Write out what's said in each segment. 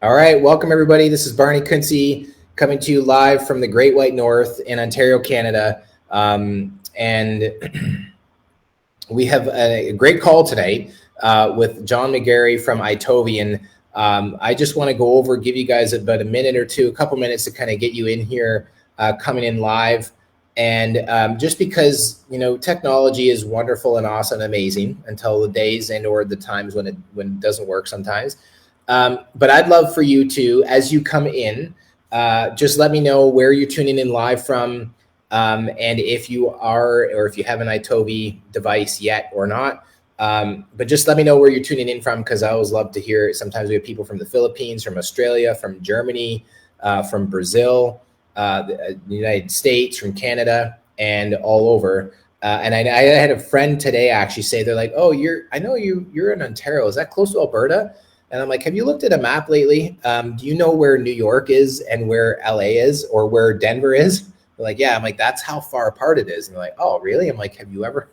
All right, welcome everybody. This is Barney Quincy coming to you live from the Great White North in Ontario, Canada. And we have a great call today with Jon McGarry from iTovi. And I just want to go over, give you guys about a minute or two, a couple minutes to kind of get you in here, coming in live. And just because, you know, technology is wonderful and awesome and amazing until the days and or the times when it doesn't work sometimes. But I'd love for you to, as you come in, just let me know where you're tuning in live from, and if you are, or if you have an iTovi device yet or not. But just let me know where you're tuning in from, because I always love to hear it. Sometimes we have people from the Philippines, from Australia, from Germany, from Brazil, the United States, from Canada, and all over. And I had a friend today actually say, they're like, "Oh, I know you're in Ontario. Is that close to Alberta?" And I'm like, have you looked at a map lately? Do you know where New York is and where LA is, or where Denver is? They're like, yeah. I'm like, that's how far apart it is. And they're like, oh, really? I'm like, have you ever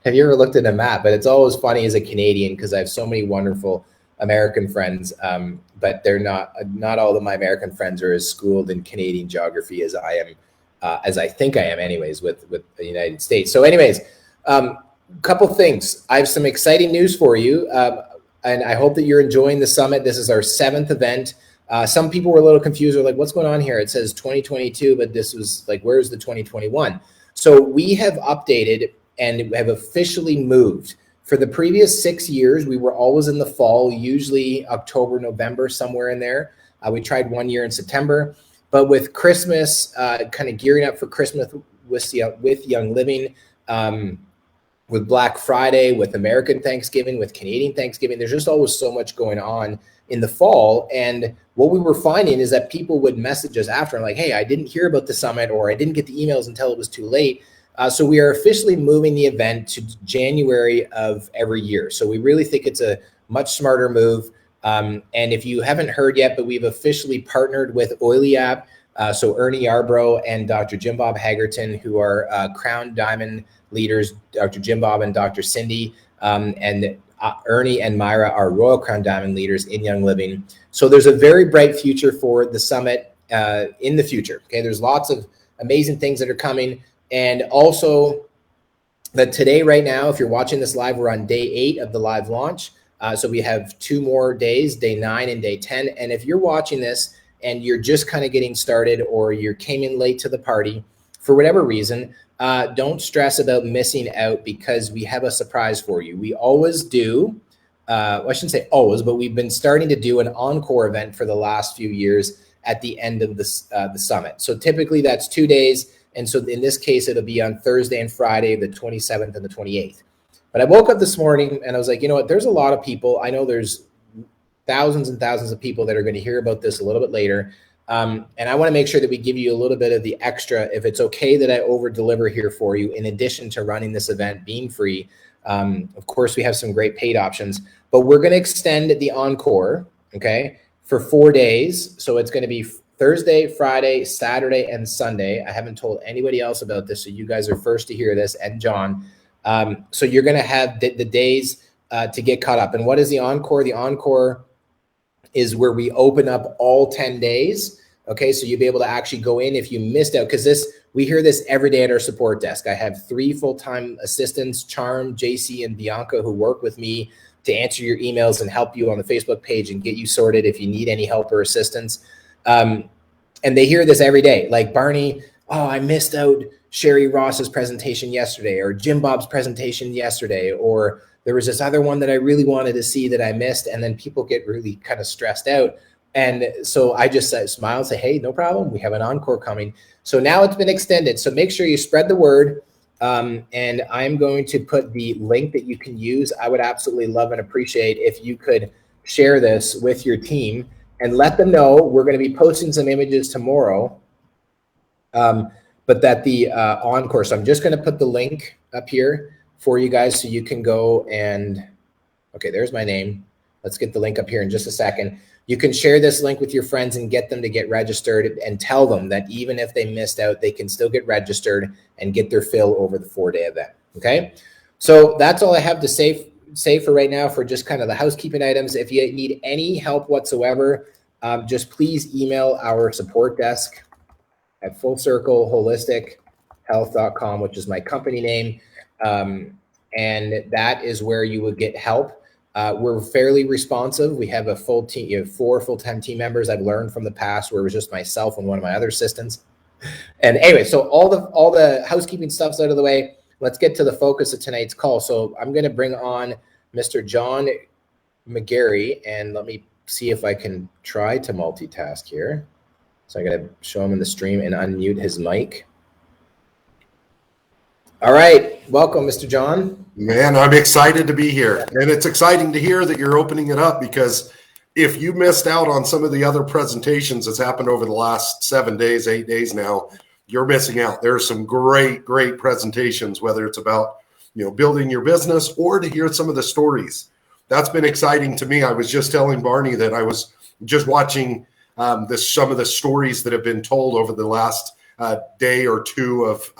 looked at a map? But it's always funny as a Canadian, because I have so many wonderful American friends, but they're not all of my American friends are as schooled in Canadian geography as I am, as I think I am anyways, with the United States. So anyways, couple things. I have some exciting news for you. And I hope that you're enjoying the summit. This is our 7th event. Some people were a little confused. They're like, what's going on here? It says 2022, but this was like, where's the 2021? So we have updated and have officially moved. For the previous 6 years, we were always in the fall, usually October, November, somewhere in there. We tried 1 year in September, but with Christmas, kind of gearing up for Christmas with Young Living, with Black Friday, with American Thanksgiving, with Canadian Thanksgiving, there's just always so much going on in the fall. And what we were finding is that people would message us after, like, hey, I didn't hear about the summit, or I didn't get the emails until it was too late. So we are officially moving the event to January of every year. So we really think it's a much smarter move. And if you haven't heard yet, but we've officially partnered with Oily App. So Ernie Yarbrough and Dr. Jim Bob Hagerton, who are Crown Diamond leaders, Dr. Jim Bob and Dr. Cindy, and Ernie and Myra are Royal Crown Diamond leaders in Young Living. So there's a very bright future for the summit in the future. Okay, there's lots of amazing things that are coming. And also that today, right now, if you're watching this live, we're on day 8 of the live launch. So we have 2 more days, day 9 and day 10. And if you're watching this and you're just kind of getting started, or you came in late to the party for whatever reason, don't stress about missing out, because we have a surprise for you. We always do, well, I shouldn't say always, but we've been starting to do an encore event for the last few years at the end of the summit. So typically that's 2 days. And so in this case, it'll be on Thursday and Friday, the 27th and the 28th. But I woke up this morning and I was like, you know what, there's a lot of people. I know there's thousands and thousands of people that are going to hear about this a little bit later. And I want to make sure that we give you a little bit of the extra, if it's okay that I over deliver here for you, in addition to running this event being free. Of course, we have some great paid options, but we're going to extend the encore, okay, for 4 days. So it's going to be Thursday, Friday, Saturday, and Sunday. I haven't told anybody else about this, so you guys are first to hear this, and John. So you're going to have the days to get caught up. And what is the encore? The encore is where we open up all 10 days. Okay, so you'll be able to actually go in if you missed out, because we hear this every day at our support desk. I have 3 full-time assistants, Charm, JC, and Bianca, who work with me to answer your emails and help you on the Facebook page and get you sorted if you need any help or assistance. And they hear this every day, like, Barney, oh, I missed out Sherry Ross's presentation yesterday, or Jim Bob's presentation yesterday, or there was this other one that I really wanted to see that I missed. And then people get really kind of stressed out. And so I just smile and say, hey, no problem. We have an encore coming. So now it's been extended. So make sure you spread the word. And I'm going to put the link that you can use. I would absolutely love and appreciate if you could share this with your team and let them know. We're going to be posting some images tomorrow, but that the encore. So I'm just going to put the link up here for you guys so you can go and, okay, there's my name. Let's get the link up here in just a second. You can share this link with your friends and get them to get registered, and tell them that even if they missed out, they can still get registered and get their fill over the 4-day event. Okay. So that's all I have to say for right now, for just kind of the housekeeping items. If you need any help whatsoever, just please email our support desk at fullcircleholistichealth.com, which is my company name. And that is where you would get help. We're fairly responsive. We have a full team, 4 full-time team members. I've learned from the past where it was just myself and one of my other assistants. And anyway, so all the housekeeping stuff's out of the way. Let's get to the focus of tonight's call. So I'm going to bring on Mr. Jon McGarry, and let me see if I can try to multitask here. So I got to show him in the stream and unmute his mic. All right, welcome, Mr. Jon. Man, I'm excited to be here. And it's exciting to hear that you're opening it up, because if you missed out on some of the other presentations that's happened over the last 7 days, 8 days now, you're missing out. There are some great presentations, whether it's about, building your business or to hear some of the stories. That's been exciting to me. I was just telling Barney that I was just watching some of the stories that have been told over the last day or two of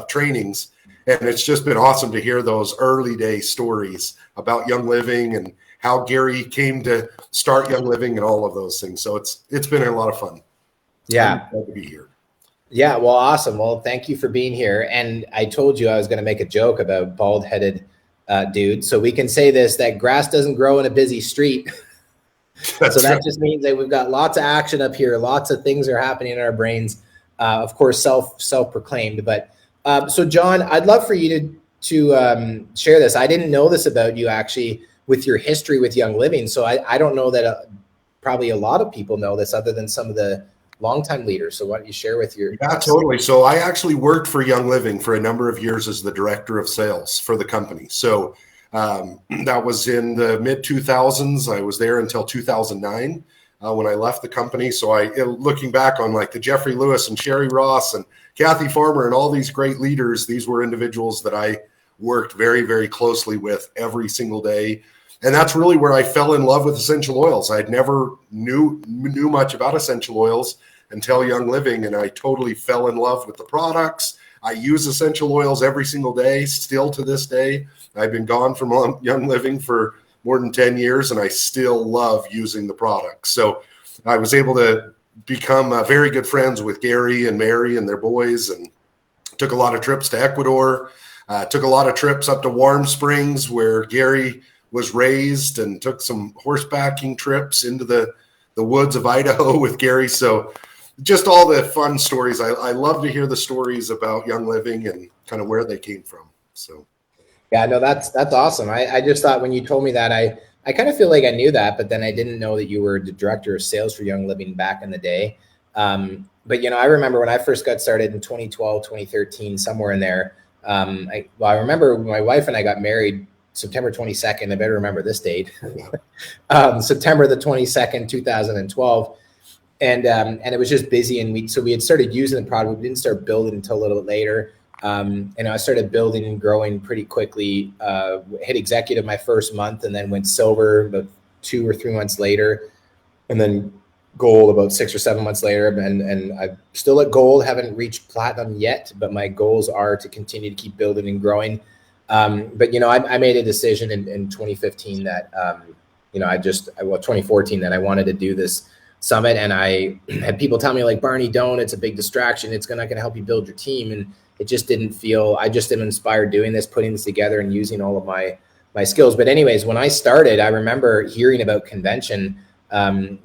trainings. And it's just been awesome to hear those early day stories about Young Living and how Gary came to start Young Living and all of those things. So it's been a lot of fun. Yeah. I'm glad to be here. Yeah, well, awesome. Well, thank you for being here. And I told you I was going to make a joke about bald-headed dude. So we can say this, that grass doesn't grow in a busy street. So that right. Just means that we've got lots of action up here. Lots of things are happening in our brains. Of course, self-proclaimed. But so, Jon, I'd love for you to share this. I didn't know this about you, actually, with your history with Young Living. So I don't know that probably a lot of people know this other than some of the longtime leaders. So why don't you share with your... Yeah, totally. So I actually worked for Young Living for a number of years as the director of sales for the company. So that was in the mid-2000s. I was there until 2009 when I left the company. So looking back on like the Jeffrey Lewis and Sherry Ross and Kathy Farmer and all these great leaders, these were individuals that I worked very, very closely with every single day. And that's really where I fell in love with essential oils. I'd never knew much about essential oils until Young Living, and I totally fell in love with the products. I use essential oils every single day, still to this day. I've been gone from Young Living for more than 10 years, and I still love using the products. So I was able to become very good friends with Gary and Mary and their boys, and took a lot of trips to Ecuador, took a lot of trips up to Warm Springs where Gary was raised, and took some horsebacking trips into the woods of Idaho with Gary. So just all the fun stories. I love to hear the stories about Young Living and kind of where they came from. So, yeah, no, that's awesome. I just thought when you told me that, I kind of feel like I knew that, but then I didn't know that you were the director of sales for Young Living back in the day. But, I remember when I first got started in 2012, 2013, somewhere in there. I remember when my wife and I got married September 22nd. I better remember this date. September the 22nd, 2012. And it was just busy. And we had started using the product. We didn't start building until a little bit later. And I started building and growing pretty quickly. Hit executive my first month, and then went silver about 2 or 3 months later, and then gold about 6 or 7 months later. And I'm still at gold, haven't reached platinum yet, but my goals are to continue to keep building and growing. But I made a decision in 2015 that 2014 that I wanted to do this summit, and I had people tell me like, Barney, don't, it's a big distraction, it's not going to help you build your team. And it just didn't feel, I just am inspired doing this, putting this together and using all of my skills. But anyways, when I started, I remember hearing about convention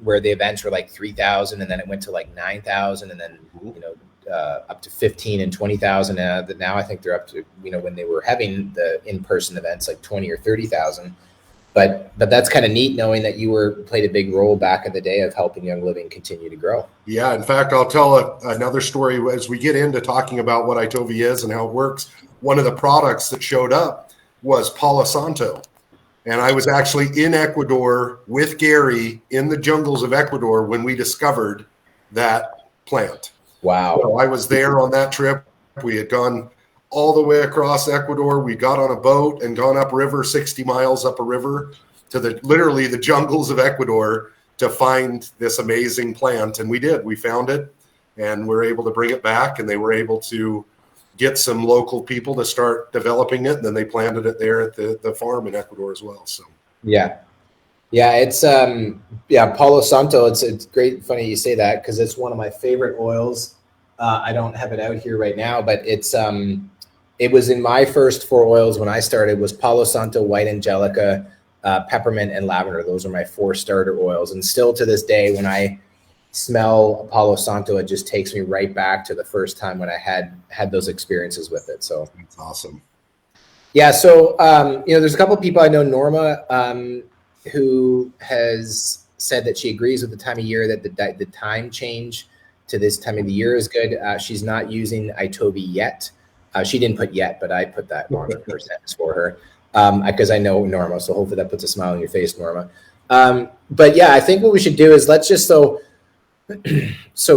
where the events were like 3,000, and then it went to like 9,000, and then up to 15 and 20,000. Now I think they're up to, when they were having the in-person events, like 20 or 30,000. But that's kind of neat knowing that you played a big role back in the day of helping Young Living continue to grow. Yeah, in fact, I'll tell another story as we get into talking about what iTovi is and how it works. One of the products that showed up was Palo Santo. And I was actually in Ecuador with Gary in the jungles of Ecuador when we discovered that plant. Wow. So I was there on that trip. We had gone all the way across Ecuador. We got on a boat and gone upriver, 60 miles up a river to literally the jungles of Ecuador to find this amazing plant. And we did. We found it, and we're able to bring it back, and they were able to get some local people to start developing it. And then they planted it there at the farm in Ecuador as well. So, yeah. Yeah, it's Palo Santo. It's great, funny you say that because it's one of my favorite oils. I don't have it out here right now, but it was in my first four oils when I started was Palo Santo, White Angelica, peppermint, and lavender. Those are my four starter oils, and still to this day, when I smell Palo Santo, it just takes me right back to the first time when I had those experiences with it. So That's awesome. yeah, so there's a couple of people I know. Norma, who has said that she agrees with the time of year that the time change to this time of the year is good. She's not using iTovi yet. She didn't put yet, but I put that on her sentence for her because I know Norma. So hopefully that puts a smile on your face, Norma. But yeah, I think what we should do is let's just so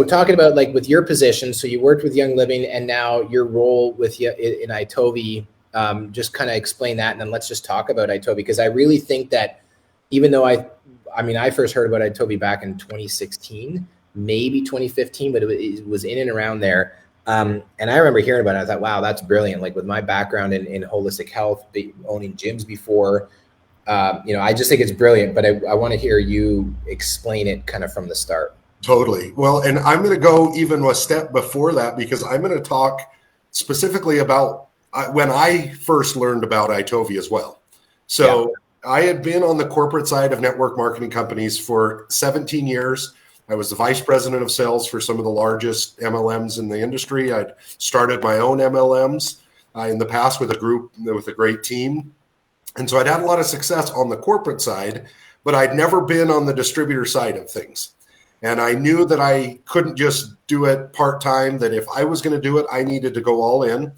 talking about like with your position. So you worked with Young Living, and now your role with you in iTovi. Just kind of explain that, and then let's just talk about iTovi because I really think that even though I first heard about iTovi back in 2016, maybe 2015, but it was in and around there. And I remember hearing about it. I thought, wow, that's brilliant. Like with my background in holistic health, owning gyms before, I just think it's brilliant. But I want to hear you explain it kind of from the start. Totally. Well, and I'm going to go even a step before that because I'm going to talk specifically about when I first learned about iTovi as well. So I had been on the corporate side of network marketing companies for 17 years. I was the vice president of sales for some of the largest MLMs in the industry. I'd started my own MLMs in the past with a group, with a great team. And so I'd had a lot of success on the corporate side, but I'd never been on the distributor side of things. And I knew that I couldn't just do it part-time, that if I was going to do it, I needed to go all in.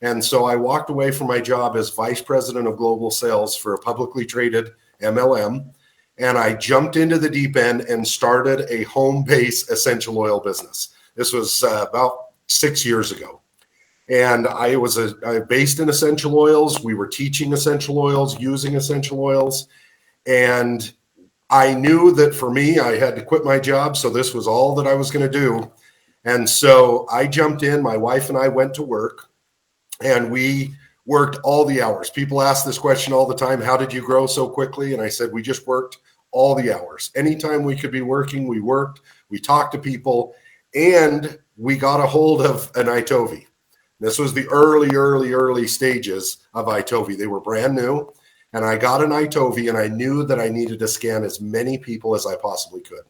And so I walked away from my job as vice president of global sales for a publicly traded MLM. And I jumped into the deep end and started a home-based essential oil business. This was about 6 years ago. And I was based in essential oils. We were teaching essential oils, using essential oils. And I knew that for me, I had to quit my job. So this was all that I was going to do. And so I jumped in. My wife and I went to work and we worked all the hours. People ask this question all the time. How did you grow so quickly? And I said, we just worked all the hours. Anytime we could be working, we worked. We talked to people and we got a hold of an iTovi. This was the early stages of iTovi. They were brand new. And I got an iTovi and I knew that I needed to scan as many people as I possibly could.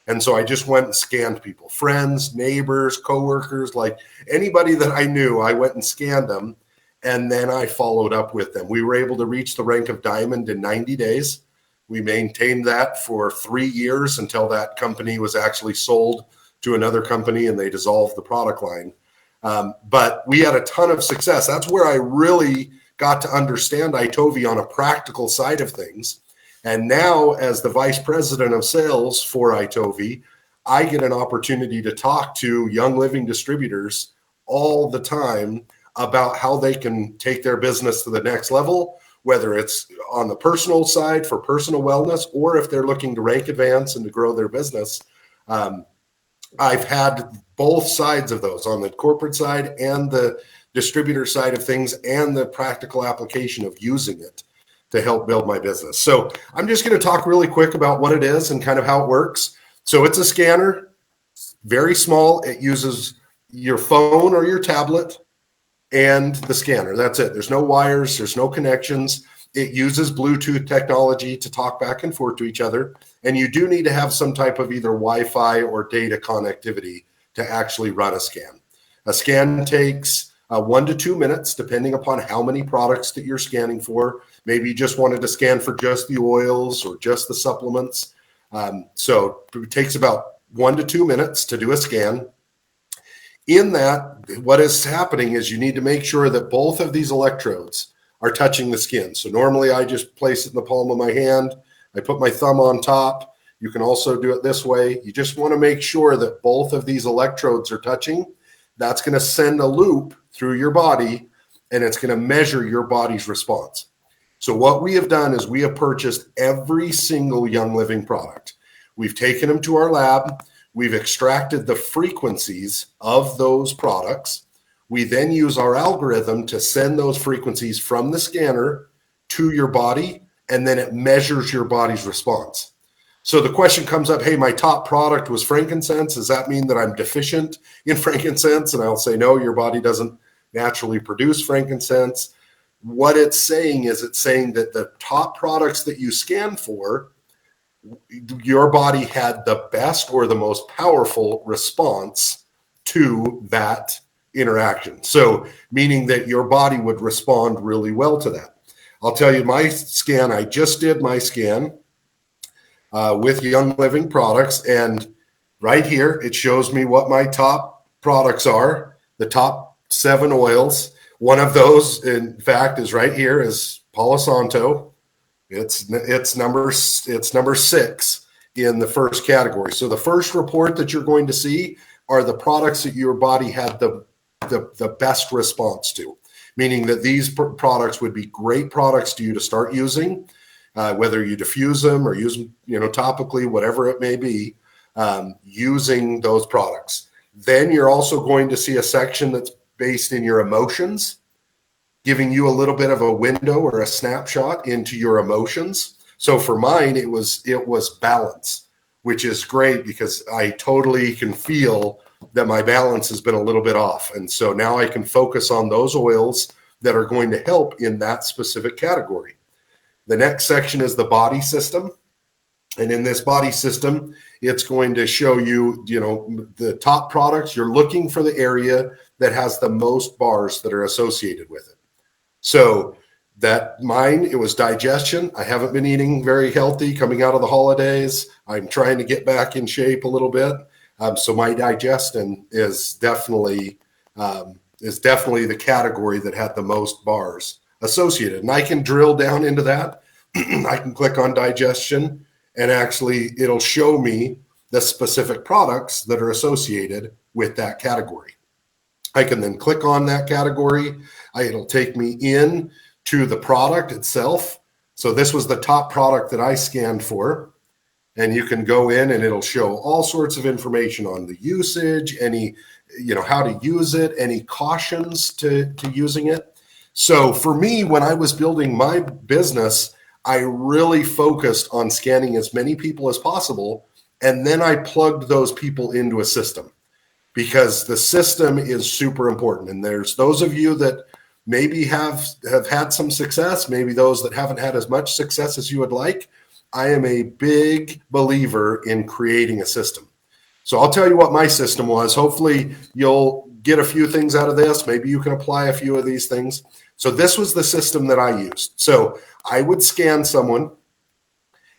And so I just went and scanned people, friends, neighbors, coworkers, like anybody that I knew, I went and scanned them. And then I followed up with them. We were able to reach the rank of diamond in 90 days. We maintained that for 3 years until that company was actually sold to another company and they dissolved the product line. But we had a ton of success. That's where I really got to understand iTovi on a practical side of things. And now as the vice president of sales for iTovi, I get an opportunity to talk to Young Living distributors all the time about how they can take their business to the next level, whether it's on the personal side for personal wellness, or if they're looking to rank advance and to grow their business. I've had both sides of those on the corporate side and the distributor side of things and the practical application of using it to help build my business. So I'm just going to talk really quick about what it is and kind of how it works. So it's a scanner, very small. It uses your phone or your tablet and the scanner. That's it. There's no wires. There's no connections. It uses Bluetooth technology to talk back and forth to each other. And you do need to have some type of either Wi-Fi or data connectivity to actually run a scan. A scan takes 1 to 2 minutes, depending upon how many products that you're scanning for. Maybe you just wanted to scan for just the oils or just the supplements. So it takes about 1 to 2 minutes to do a scan. In that, what is happening is you need to make sure that both of these electrodes are touching the skin. So normally I just place it in the palm of my hand. I put my thumb on top. You can also do it this way. You just want to make sure that both of these electrodes are touching. That's going to send a loop through your body and it's going to measure your body's response. So what we have done is we have purchased every single Young Living product. We've taken them to our lab. We've extracted the frequencies of those products. We then use our algorithm to send those frequencies from the scanner to your body and then it measures your body's response. So the question comes up, hey, my top product was frankincense. Does that mean that I'm deficient in frankincense? And I'll say, no, your body doesn't naturally produce frankincense. What it's saying is it's saying that the top products that you scan for, your body had the best or the most powerful response to that interaction. So meaning that your body would respond really well to that. I'll tell you my scan, I just did my scan with Young Living products. And right here, it shows me what my top products are, the top 7 oils. One of those, in fact, is right here is Palo Santo. It's number 6 in the first category. So the first report that you're going to see are the products that your body had the best response to, meaning that these products would be great products to you to start using, whether you diffuse them or use them, topically, whatever it may be, using those products. Then you're also going to see a section that's based in your emotions, giving you a little bit of a window or a snapshot into your emotions. So for mine, it was balance, which is great because I totally can feel that my balance has been a little bit off. And so now I can focus on those oils that are going to help in that specific category. The next section is the body system. And in this body system, it's going to show you, the top products. You're looking for the area that has the most bars that are associated with it. So that mine, it was digestion. I haven't been eating very healthy coming out of the holidays. I'm trying to get back in shape a little bit. So my digestion is definitely the category that had the most bars associated. And I can drill down into that. I can click on digestion, and actually it'll show me the specific products that are associated with that category. I can then click on that category. It'll take me in to the product itself. So this was the top product that I scanned for. And you can go in and it'll show all sorts of information on the usage, how to use it, any cautions to using it. So for me, when I was building my business, I really focused on scanning as many people as possible. And then I plugged those people into a system, because the system is super important. And there's those of you that maybe have had some success, maybe those that haven't had as much success as you would like. I am a big believer in creating a system. So I'll tell you what my system was. Hopefully you'll get a few things out of this. Maybe you can apply a few of these things. So this was the system that I used. So I would scan someone,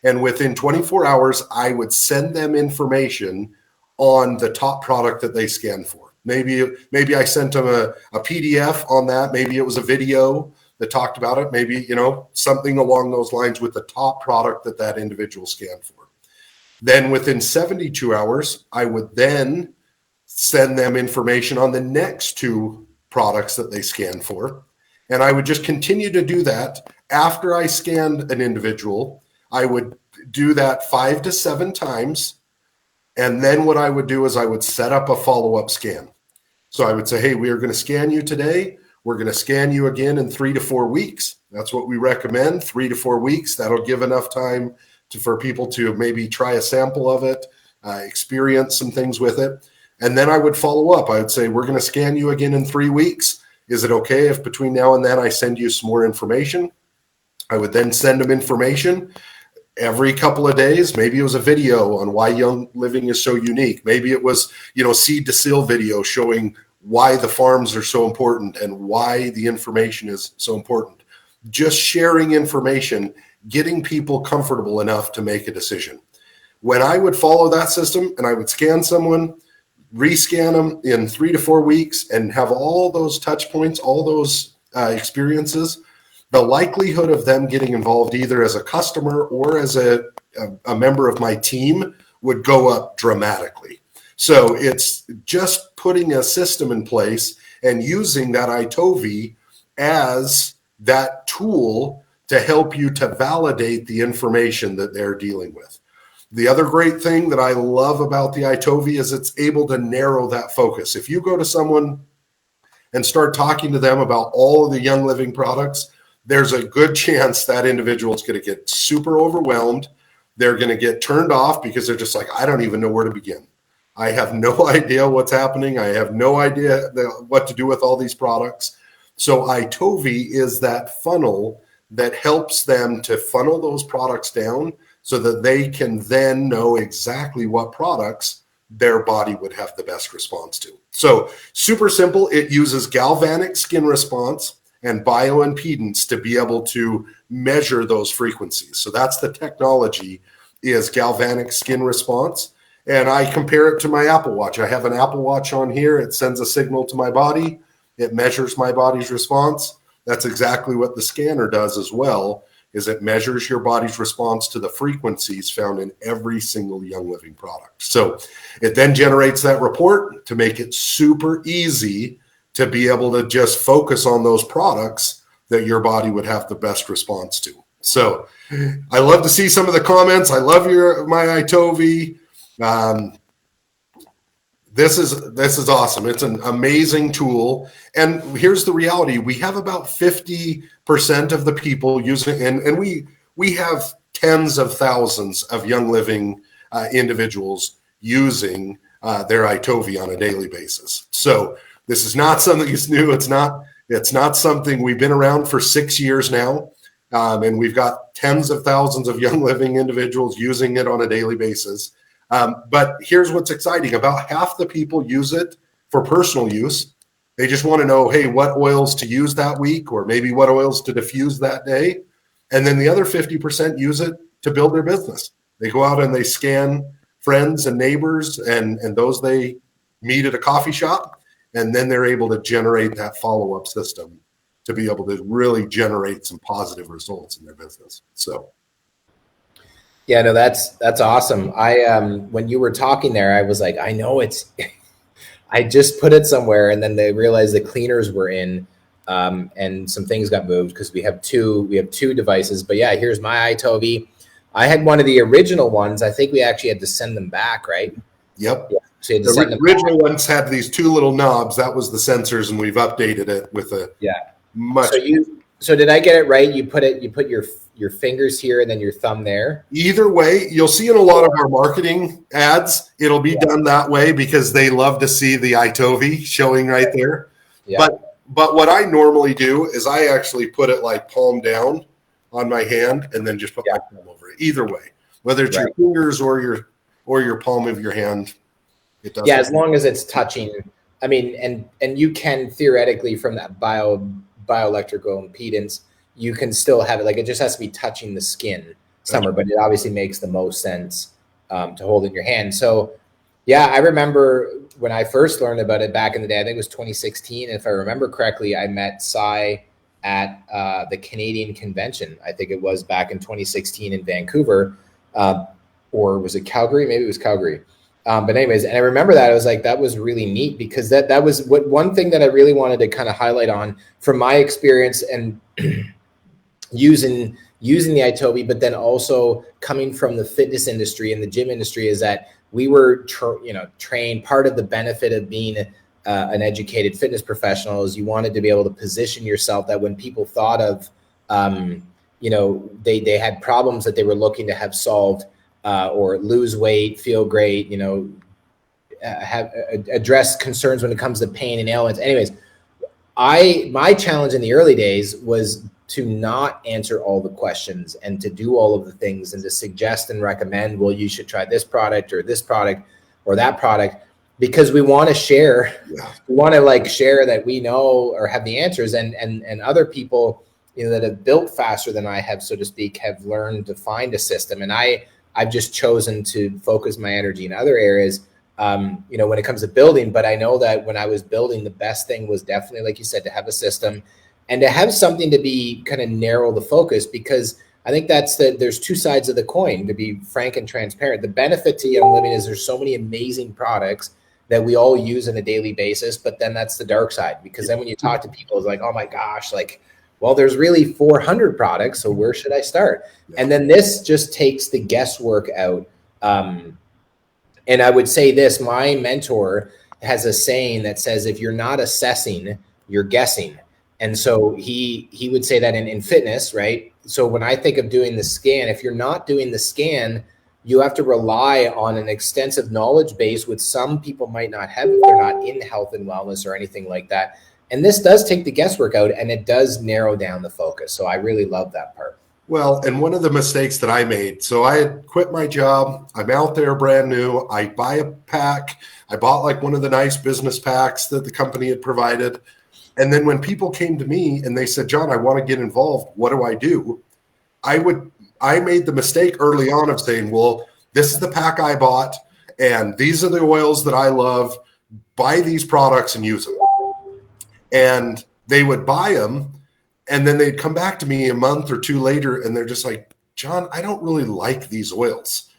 and within 24 hours, I would send them information on the top product that they scanned for. Maybe I sent them a PDF on that. Maybe it was a video that talked about it. Maybe, something along those lines with the top product that individual scanned for. Then within 72 hours, I would then send them information on the next 2 products that they scanned for. And I would just continue to do that. After I scanned an individual, I would do that 5 to 7 times. And then what I would do is I would set up a follow-up scan. So I would say, hey, we are going to scan you today. We're going to scan you again in 3 to 4 weeks. That's what we recommend, 3 to 4 weeks. That'll give enough time for people to maybe try a sample of it, experience some things with it. And then I would follow up. I would say, we're going to scan you again in 3 weeks. Is it okay if between now and then I send you some more information? I would then send them information every couple of days. Maybe it was a video on why Young Living is so unique. Maybe it was, seed to seal video showing why the farms are so important and why the information is so important. Just sharing information, getting people comfortable enough to make a decision. When I would follow that system and I would scan someone, rescan them in 3 to 4 weeks, and have all those touch points, all those experiences, the likelihood of them getting involved either as a customer or as a member of my team would go up dramatically. So it's just putting a system in place and using that iTovi as that tool to help you to validate the information that they're dealing with. The other great thing that I love about the iTovi is it's able to narrow that focus. If you go to someone and start talking to them about all of the Young Living products, there's a good chance that individual is going to get super overwhelmed. They're going to get turned off because they're just like, I don't even know where to begin. I have no idea what's happening. I have no idea what to do with all these products. So iTovi is that funnel that helps them to funnel those products down so that they can then know exactly what products their body would have the best response to. So super simple. It uses galvanic skin response and bioimpedance to be able to measure those frequencies. So that's the technology, is galvanic skin response. And I compare it to my Apple Watch. I have an Apple Watch on here. It sends a signal to my body. It measures my body's response. That's exactly what the scanner does as well, is it measures your body's response to the frequencies found in every single Young Living product. So it then generates that report to make it super easy to be able to just focus on those products that your body would have the best response to. So I love to see some of the comments. I love my iTovi. This is awesome. It's an amazing tool. And here's the reality. We have about 50% of the people using it, and we have tens of thousands of Young Living individuals using their iTovi on a daily basis. So this is not something that's new. It's not something. We've been around for 6 years now, and we've got tens of thousands of Young Living individuals using it on a daily basis. But here's what's exciting. About half the people use it for personal use. They just want to know, hey, what oils to use that week, or maybe what oils to diffuse that day. And then the other 50% use it to build their business. They go out and they scan friends and neighbors and those they meet at a coffee shop. And then they're able to generate that follow-up system to be able to really generate some positive results in their business. So. Yeah, no, that's awesome. When you were talking there, I was like, I know it's, I just put it somewhere, and then they realized the cleaners were in, and some things got moved because we have two devices. But yeah, here's my iTovi. I had one of the original ones. I think we actually had to send them back, right? Yep. Yeah. So the original ones had these two little knobs. That was the sensors, and we've updated it with a much. So did I get it right? You put your fingers here and then your thumb there. Either way, you'll see in a lot of our marketing ads, it'll be done that way because they love to see the iTovi showing right there. Yeah. But what I normally do is I actually put it like palm down on my hand and then just put my palm over it. Either way, whether it's your fingers or your palm of your hand, it doesn't. Yeah, as long as it's touching. I mean, and you can theoretically, from that bioelectrical impedance, you can still have it, like it just has to be touching the skin somewhere, but it obviously makes the most sense to hold in your hand. So yeah, I remember when I first learned about it back in the day, I think it was 2016. And if I remember correctly, I met Cy at the Canadian convention. I think it was back in 2016 in Vancouver, or was it Calgary? Maybe it was Calgary. But anyways, and I remember that I was like, that was really neat because that was one thing that I really wanted to kind of highlight on from my experience and using the iTovi, but then also coming from the fitness industry and the gym industry, is that we were trained. Part of the benefit of being an educated fitness professional is you wanted to be able to position yourself that when people thought of, they had problems that they were looking to have solved, or lose weight, feel great, have address concerns when it comes to pain and ailments. Anyways, my challenge in the early days was to not answer all the questions and to do all of the things and to suggest and recommend, well, you should try this product or that product, because we want to share, we want to share that we know or have the answers, and other people, that have built faster than I have, so to speak, have learned to find a system. And I've just chosen to focus my energy in other areas, when it comes to building. But I know that when I was building, the best thing was definitely, like you said, to have a system and to have something to be kind of narrow the focus, because I think there's two sides of the coin, to be frank and transparent. The benefit to Young Living is there's so many amazing products that we all use on a daily basis, but then that's the dark side, because then when you talk to people, it's like, oh my gosh, well, there's really 400 products, so where should I start? And then this just takes the guesswork out. And I would say this, my mentor has a saying that says, if you're not assessing, you're guessing. And so he would say that in fitness, right? So when I think of doing the scan, if you're not doing the scan, you have to rely on an extensive knowledge base, which some people might not have if they're not in health and wellness or anything like that. And this does take the guesswork out, and it does narrow down the focus. So I really love that part. Well, and one of the mistakes that I made, so I had quit my job. I'm out there brand new. I buy a pack. I bought like one of the nice business packs that the company had provided. And then when people came to me and they said, Jon, I want to get involved, what do I do? I made the mistake early on of saying, well, this is the pack I bought, and these are the oils that I love. Buy these products and use them. And they would buy them, and then they'd come back to me a month or two later, and they're just like, Jon, I don't really like these oils,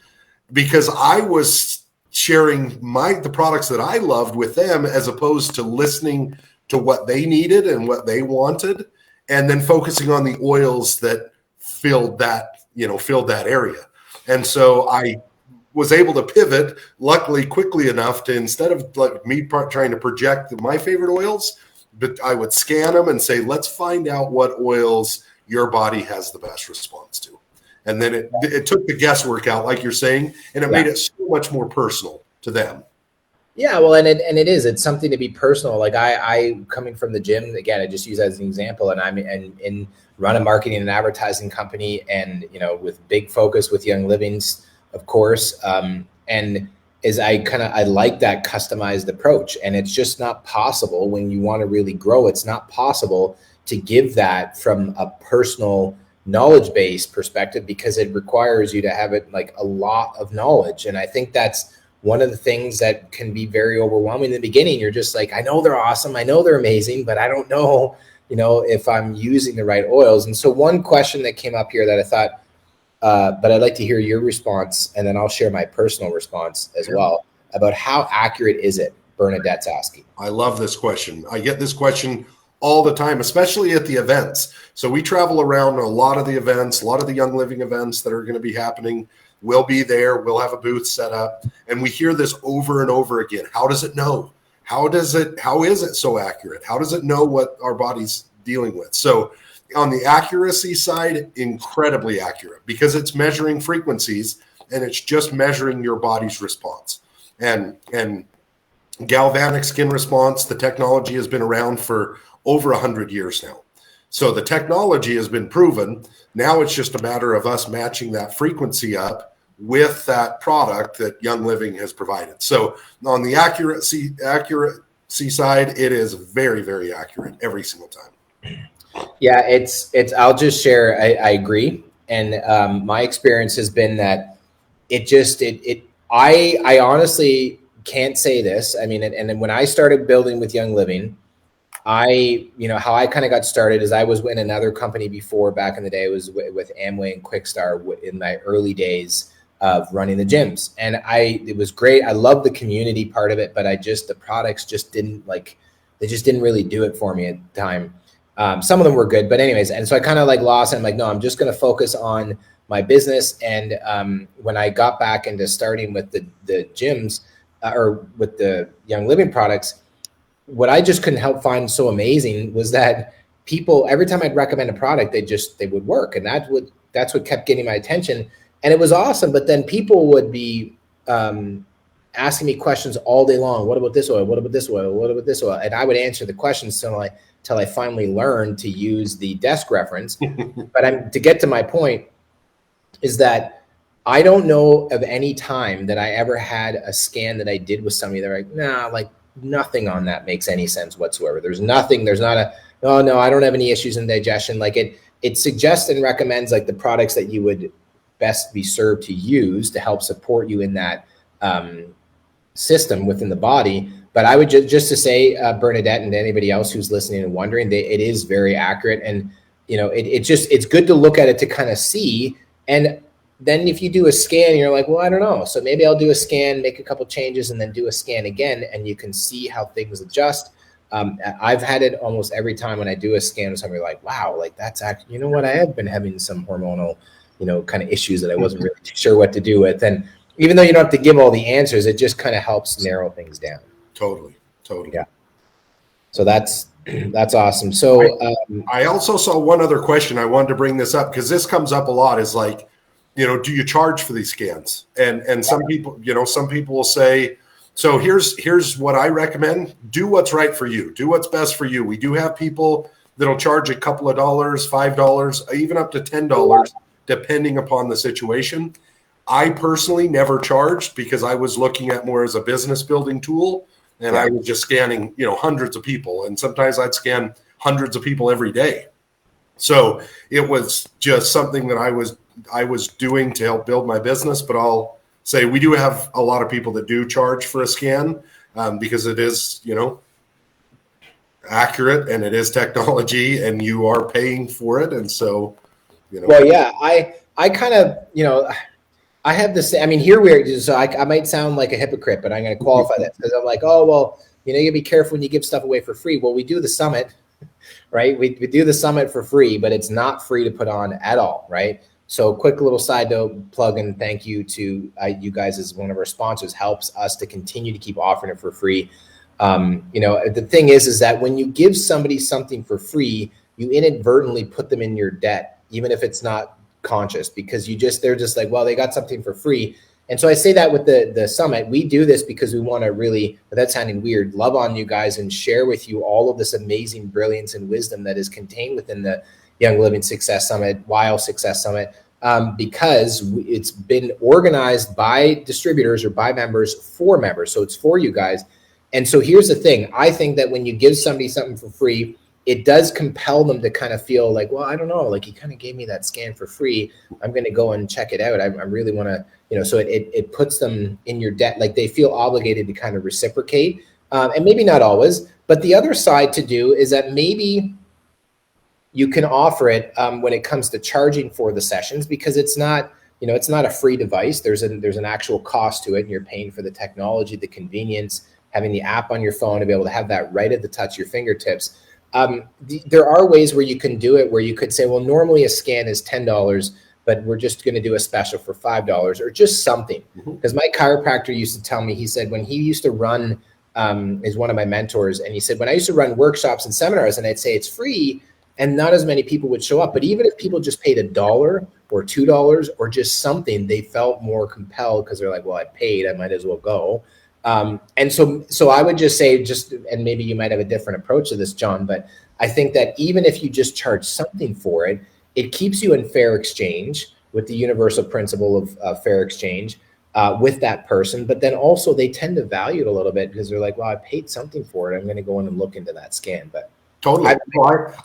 because I was sharing the products that I loved with them, as opposed to listening to what they needed and what they wanted, and then focusing on the oils that filled that area. And so I was able to pivot, luckily quickly enough, to, instead of like me trying to project my favorite oils, but I would scan them and say, let's find out what oils your body has the best response to. And then it took the guesswork out, like you're saying, and it made it so much more personal to them. Yeah, well, it's something to be personal. Like I coming from the gym, again, I just use that as an example, and I'm in run a marketing and advertising company, and with big focus with Young Living's, of course. And is I like that customized approach, and it's just not possible when you want to really grow. It's not possible to give that from a personal knowledge base perspective, because it requires you to have it like a lot of knowledge. And I think that's one of the things that can be very overwhelming in the beginning. You're just like, I know they're awesome, I know they're amazing, but I don't know, if I'm using the right oils. And so one question that came up here that I thought, but I'd like to hear your response, and then I'll share my personal response as well, about how accurate is it? Bernadette's asking. I love this question. I get this question all the time, especially at the events. So we travel around a lot of the events, a lot of the Young Living events that are going to be happening. We'll be there. We'll have a booth set up, and we hear this over and over again. How does it know? How is it so accurate? How does it know what our body's dealing with? So on the accuracy side, incredibly accurate, because it's measuring frequencies, and it's just measuring your body's response. And galvanic skin response, the technology has been around for over 100 years now. So the technology has been proven. Now it's just a matter of us matching that frequency up with that product that Young Living has provided. So on the accuracy side, it is very, very accurate every single time. Yeah, it's I'll just share, I agree. And my experience has been that I honestly can't say this. I mean, and when I started building with Young Living, how I kind of got started is I was in another company before, back in the day. It was with Amway and Quickstar in my early days of running the gyms. And it was great. I loved the community part of it, but the products just didn't really do it for me at the time. Some of them were good, but anyways. And so I kind of lost it. I'm like, no, I'm just going to focus on my business. And when I got back into starting with the gyms or with the Young Living products, what I just couldn't help find so amazing was that people, every time I'd recommend a product, they would work. And that's what kept getting my attention. And it was awesome. But then people would be asking me questions all day long. What about this oil? What about this oil? What about this oil? And I would answer the questions till I finally learned to use the desk reference. But to get to my point is that I don't know of any time that I ever had a scan that I did with somebody. They're like, nah, nothing on that makes any sense whatsoever. There's not oh no, I don't have any issues in digestion. It suggests and recommends the products that you would best be served to use to help support you in that system within the body. But I would just to say, Bernadette, and anybody else who's listening and wondering, it is very accurate. And it's good to look at it to kind of see. And then if you do a scan, you're like, well, I don't know. So maybe I'll do a scan, make a couple changes, and then do a scan again, and you can see how things adjust. I've had it almost every time when I do a scan with somebody, like, wow, that's actually, I have been having some hormonal, kind of issues that I wasn't really too sure what to do with. And even though you don't have to give all the answers, it just kind of helps narrow things down. Totally. Yeah. So that's That's awesome. So, I also saw one other question. I wanted to bring this up because this comes up a lot is like, do you charge for these scans? And some people, some people will say, so here's what I recommend. Do what's right for you. Do what's best for you. We do have people that'll charge a couple of dollars, $5, even up to $10, depending upon the situation. I personally never charged because I was looking at more as a business building tool, and I was just scanning, hundreds of people. And sometimes I'd scan hundreds of people every day. So it was just something that I was doing to help build my business. But I'll say we do have a lot of people that do charge for a scan because it is, accurate and it is technology and you are paying for it. And so, Well, yeah, I kind of, I have this, I mean, here we are, so I might sound like a hypocrite, but I'm going to qualify that because I'm like, oh, well, you be careful when you give stuff away for free. Well, we do the summit, right? We do the summit for free, but it's not free to put on at all, right? So quick little side note, plug and thank you to you guys as one of our sponsors, helps us to continue to keep offering it for free. The thing is that when you give somebody something for free, you inadvertently put them in your debt, even if it's not conscious, because they're just like, well, they got something for free. And so I say that with the summit, we do this because we want to really, without sounding weird, love on you guys and share with you all of this amazing brilliance and wisdom that is contained within the Young Living Success Summit, WILE Success Summit, because it's been organized by distributors or by members for members. So it's for you guys. And so here's the thing. I think that when you give somebody something for free, it does compel them to kind of feel like, well, I don't know, like you kind of gave me that scan for free. I'm going to go and check it out. I really want to, so it puts them in your debt. Like they feel obligated to kind of reciprocate. And maybe not always, but the other side to do is that maybe you can offer it when it comes to charging for the sessions, because it's not, it's not a free device. There's an actual cost to it, and you're paying for the technology, the convenience, having the app on your phone to be able to have that right at the touch of your fingertips. There are ways where you can do it, where you could say, well, normally a scan is $10, but we're just going to do a special for $5 or just something. Because my chiropractor used to tell me, he said when he used to run, is one of my mentors, and he said, when I used to run workshops and seminars and I'd say it's free and not as many people would show up, but even if people just paid $1 or $2 or just something, they felt more compelled because they're like, well, I paid, I might as well go. And so I would just say and maybe you might have a different approach to this, John, but I think that even if you just charge something for it, it keeps you in fair exchange with the universal principle of fair exchange with that person. But then also they tend to value it a little bit because they're like, well, I paid something for it. I'm going to go in and look into that scan. But totally,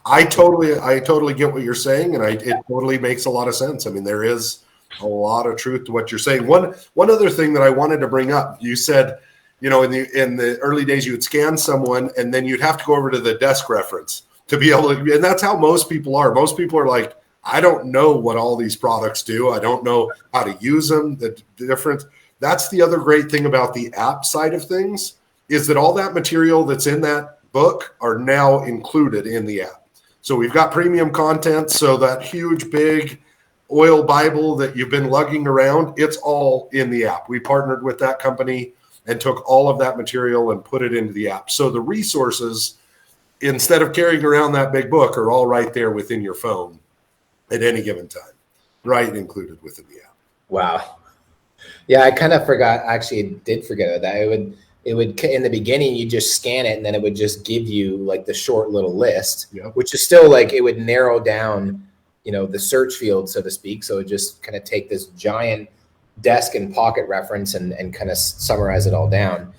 I totally get what you're saying. And it totally makes a lot of sense. I mean, there is a lot of truth to what you're saying. One other thing that I wanted to bring up, you said, in the early days, you would scan someone and then you'd have to go over to the desk reference to be able to, and that's how most people are. Most people are like, I don't know what all these products do. I don't know how to use them, the difference. That's the other great thing about the app side of things is that all that material that's in that book are now included in the app. So we've got premium content. So that huge, big oil Bible that you've been lugging around, it's all in the app. We partnered with that company and took all of that material and put it into the app. So the resources, instead of carrying around that big book, are all right there within your phone at any given time, right included within the app. Wow. Yeah, I kind of forgot. Actually, did forget that. It would in the beginning, you just scan it and then it would just give you like the short little list, which is still like it would narrow down, the search field, so to speak. So it just kind of take this giant desk and pocket reference and kind of summarize it all down.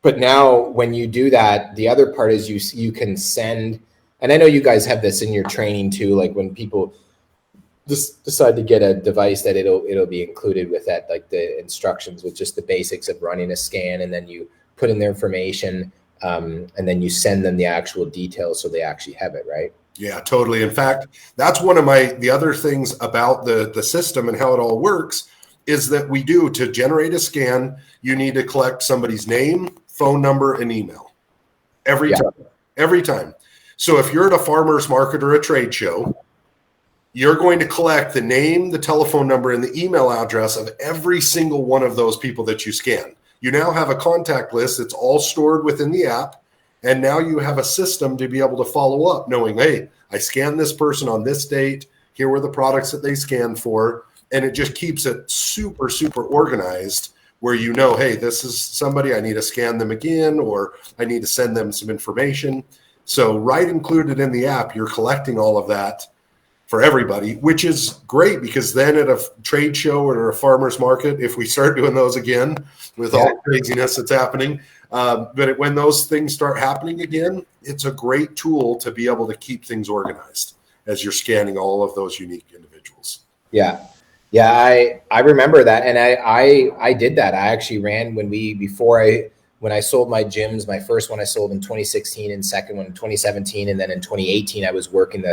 But now when you do that, the other part is you can send, and I know you guys have this in your training too, like when people just decide to get a device that it'll be included with that, like the instructions with just the basics of running a scan, and then you put in their information and then you send them the actual details so they actually have it, right? Yeah, totally. In fact, that's one of the other things about the system and how it all works is that we do, to generate a scan, you need to collect somebody's name, phone number, and email every time. So if you're at a farmer's market or a trade show, you're going to collect the name, the telephone number, and the email address of every single one of those people that you scan. You now have a contact list that's all stored within the app. And now you have a system to be able to follow up knowing, hey, I scanned this person on this date. Here were the products that they scanned for. And it just keeps it super, super organized where you know, hey, this is somebody, I need to scan them again, or I need to send them some information. So right included in the app, you're collecting all of that for everybody, which is great because then at a trade show or a farmer's market, if we start doing those again with all the craziness that's happening, when those things start happening again, it's a great tool to be able to keep things organized as you're scanning all of those unique individuals. Yeah. Yeah, I remember that. And I did that. I actually ran when I sold my gyms, my first one I sold in 2016 and second one in 2017. And then in 2018, I was working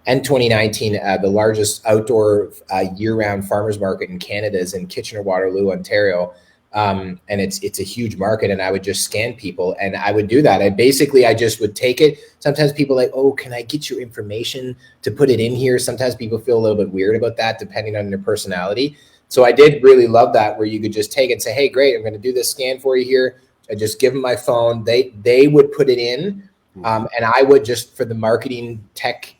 and 2019, the largest outdoor year-round farmers market in Canada is in Kitchener-Waterloo, Ontario. And it's a huge market, and I would just scan people, and I would do that. I just would take it. Sometimes people are like, oh, can I get your information to put it in here? Sometimes people feel a little bit weird about that, depending on their personality. So I did really love that, where you could just take it and say, hey, great, I'm going to do this scan for you here. I just give them my phone. They would put it in. And I would just, for the marketing tech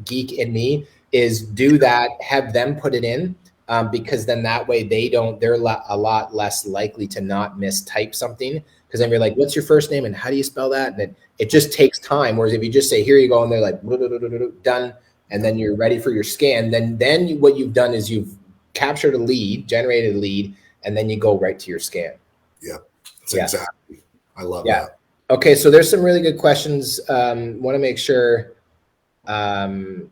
geek in me, is do that, have them put it in, because then that way they're a lot less likely to not mistype something. Because then you're like, what's your first name and how do you spell that? And it just takes time. Whereas if you just say, here you go, and they're like, done, and then you're ready for your scan, then what you've done is you've captured a lead, generated a lead, and then you go right to your scan. Yeah, exactly. I love that. Okay, so there's some really good questions. Want to make sure. I'll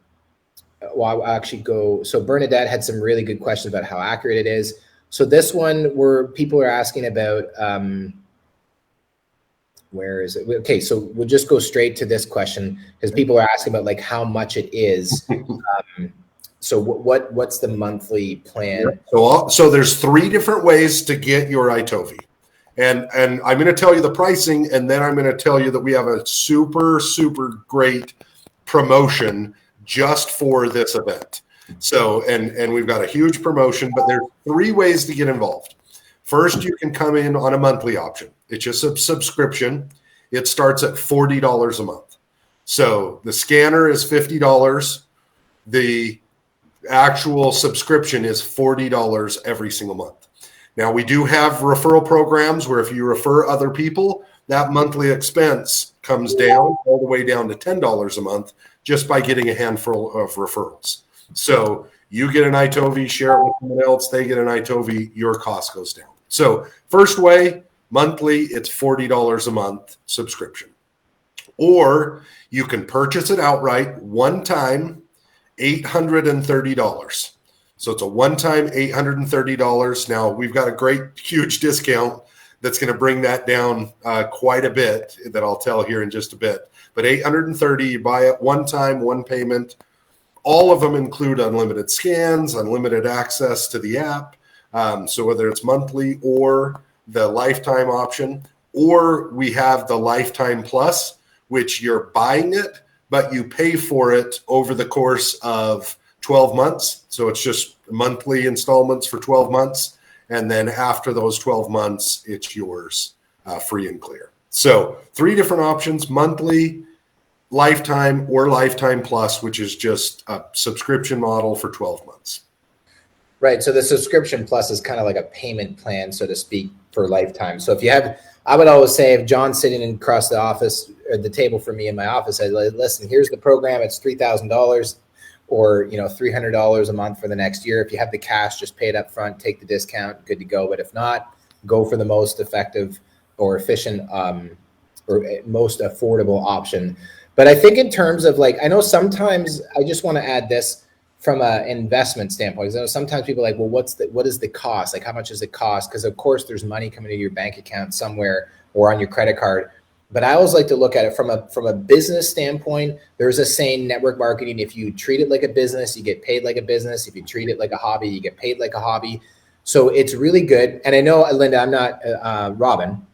actually go. So Bernadette had some really good questions about how accurate it is. So this one, where people are asking about, where is it? Okay, so we'll just go straight to this question because people are asking about like how much it is. So what's the monthly plan? So there's 3 different ways to get your iTovi. And I'm going to tell you the pricing, and then I'm going to tell you that we have a super, super great promotion just for this event. So, and we've got a huge promotion, but there's 3 ways to get involved. First, you can come in on a monthly option. It's just a subscription. It starts at $40 a month. So the scanner is $50. The actual subscription is $40 every single month. Now, we do have referral programs where if you refer other people, that monthly expense comes down all the way down to $10 a month just by getting a handful of referrals. So you get an iTovi, share it with someone else, they get an iTovi, your cost goes down. So first way, monthly, it's $40 a month subscription. Or you can purchase it outright, one time, $830. So it's a one-time $830. Now, we've got a great, huge discount that's going to bring that down quite a bit that I'll tell here in just a bit. But $830, you buy it one time, one payment. All of them include unlimited scans, unlimited access to the app. So whether it's monthly or the lifetime option, or we have the lifetime plus, which you're buying it, but you pay for it over the course of 12 months. So it's just monthly installments for 12 months. And then after those 12 months, it's yours free and clear. So 3 different options: monthly, lifetime, or lifetime plus, which is just a subscription model for 12 months. Right. So the subscription plus is kind of like a payment plan, so to speak, for lifetime. So if you have, I would always say, if John's sitting across the office or the table for me in my office, I'd like, listen, here's the program. It's $3,000 or, $300 a month for the next year. If you have the cash, just pay it up front, take the discount, good to go. But if not, go for the most effective or efficient or most affordable option. But I think in terms of I know sometimes I just want to add this from an investment standpoint. Because I know sometimes people are like, well, what is the cost? Like, how much does it cost? Because of course there's money coming into your bank account somewhere or on your credit card. But I always like to look at it from a business standpoint. There's a saying, network marketing: if you treat it like a business, you get paid like a business. If you treat it like a hobby, you get paid like a hobby. So it's really good. And I know, Linda, I'm not Robin.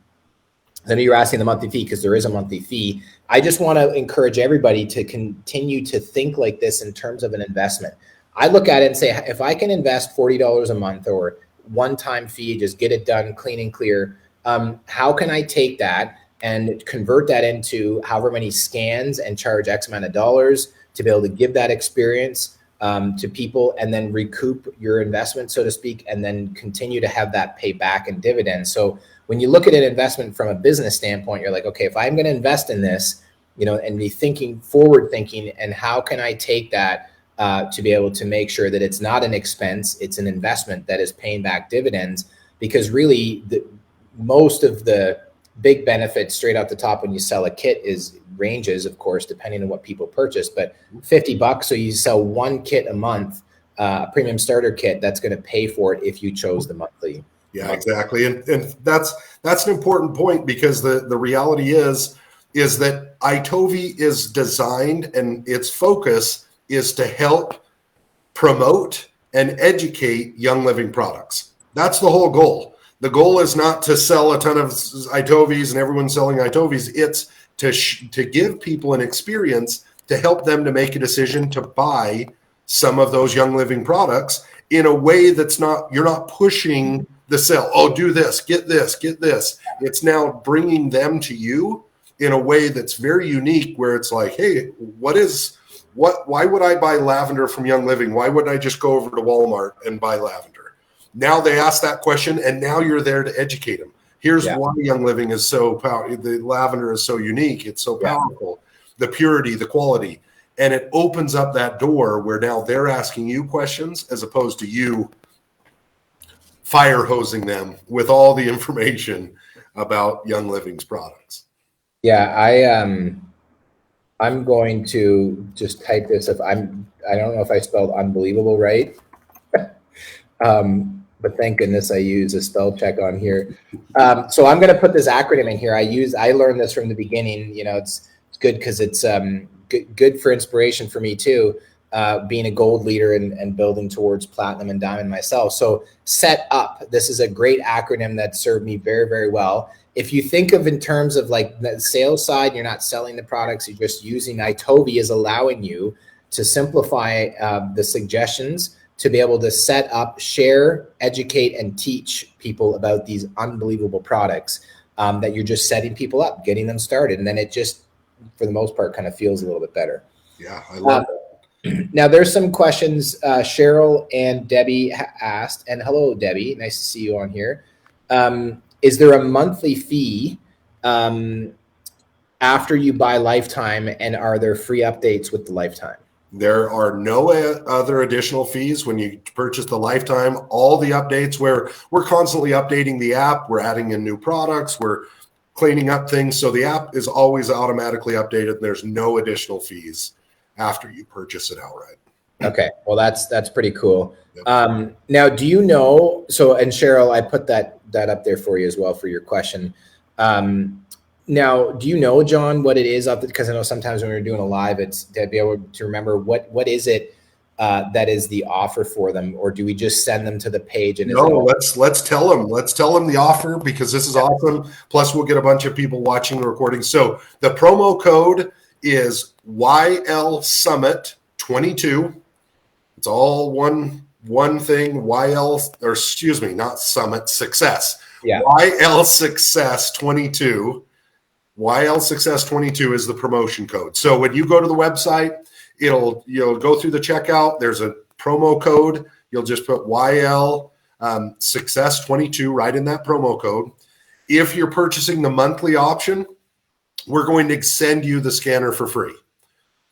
I know you're asking the monthly fee because there is a monthly fee. I just want to encourage everybody to continue to think like this in terms of an investment. I look at it and say, if I can invest $40 a month or one-time fee, just get it done clean and clear, how can I take that and convert that into however many scans and charge X amount of dollars to be able to give that experience to people, and then recoup your investment, so to speak, and then continue to have that pay back in dividends. So when you look at an investment from a business standpoint, you're like, okay, if I'm going to invest in this, and be thinking forward thinking, and how can I take that to be able to make sure that it's not an expense, it's an investment that is paying back dividends. Because really most of the big benefits straight out the top when you sell a kit is ranges, of course, depending on what people purchase, but $50. So you sell one kit a month, a premium starter kit, that's going to pay for it if you chose the monthly. Yeah, exactly. And that's an important point, because the reality is that iTovi is designed, and its focus is to help promote and educate Young Living products. That's the whole goal. The goal is not to sell a ton of iTovis and everyone selling iTovis. It's to give people an experience to help them to make a decision to buy some of those Young Living products in a way that's not, you're not pushing the sell. Oh, do this, get this, get this. It's now bringing them to you in a way that's very unique, where it's like, hey, why would I buy lavender from Young Living? Why wouldn't I just go over to Walmart and buy lavender? Now they ask that question, and now you're there to educate them. Here's why Young Living is so powerful. The lavender is so unique. It's so powerful. The purity, the quality. And it opens up that door where now they're asking you questions, as opposed to you fire hosing them with all the information about Young Living's products. Yeah, I'm going to just type this. I don't know if I spelled unbelievable right. But thank goodness I use a spell check on here. So I'm going to put this acronym in here. I learned this from the beginning. It's good because it's good for inspiration for me too, being a gold leader and building towards platinum and diamond myself. So set up. This is a great acronym that served me very, very well. If you think of in terms of like the sales side, you're not selling the products, you're just using iTovi is allowing you to simplify the suggestions to be able to set up, share, educate, and teach people about these unbelievable products that you're just setting people up, getting them started. And then it just, for the most part, kind of feels a little bit better. Yeah, I love it. Now, there's some questions Cheryl and Debbie asked. And hello, Debbie. Nice to see you on here. Is there a monthly fee after you buy Lifetime, and are there free updates with the Lifetime? There are no other additional fees when you purchase the Lifetime. All the updates, where we're constantly updating the app, we're adding in new products, we're cleaning up things. So the app is always automatically updated. There's no additional fees after you purchase it outright. Okay. Well, that's pretty cool. Yep. Now, do you know, and Cheryl, I put that up there for you as well for your question. Now, do you know, Jon, what it is? Because I know sometimes when we're doing a live, it's to be able to remember what is it that is the offer for them, or do we just send them to the page? And no, let's tell them. Let's tell them the offer, because this is awesome. Plus, we'll get a bunch of people watching the recording. So the promo code is YL Summit 22. It's all one thing. Not Summit, Success. Yeah. YL Success 22. YL Success 22 is the promotion code. So when you go to the website, you'll go through the checkout. There's a promo code. You'll just put YL Success 22 right in that promo code. If you're purchasing the monthly option, we're going to send you the scanner for free.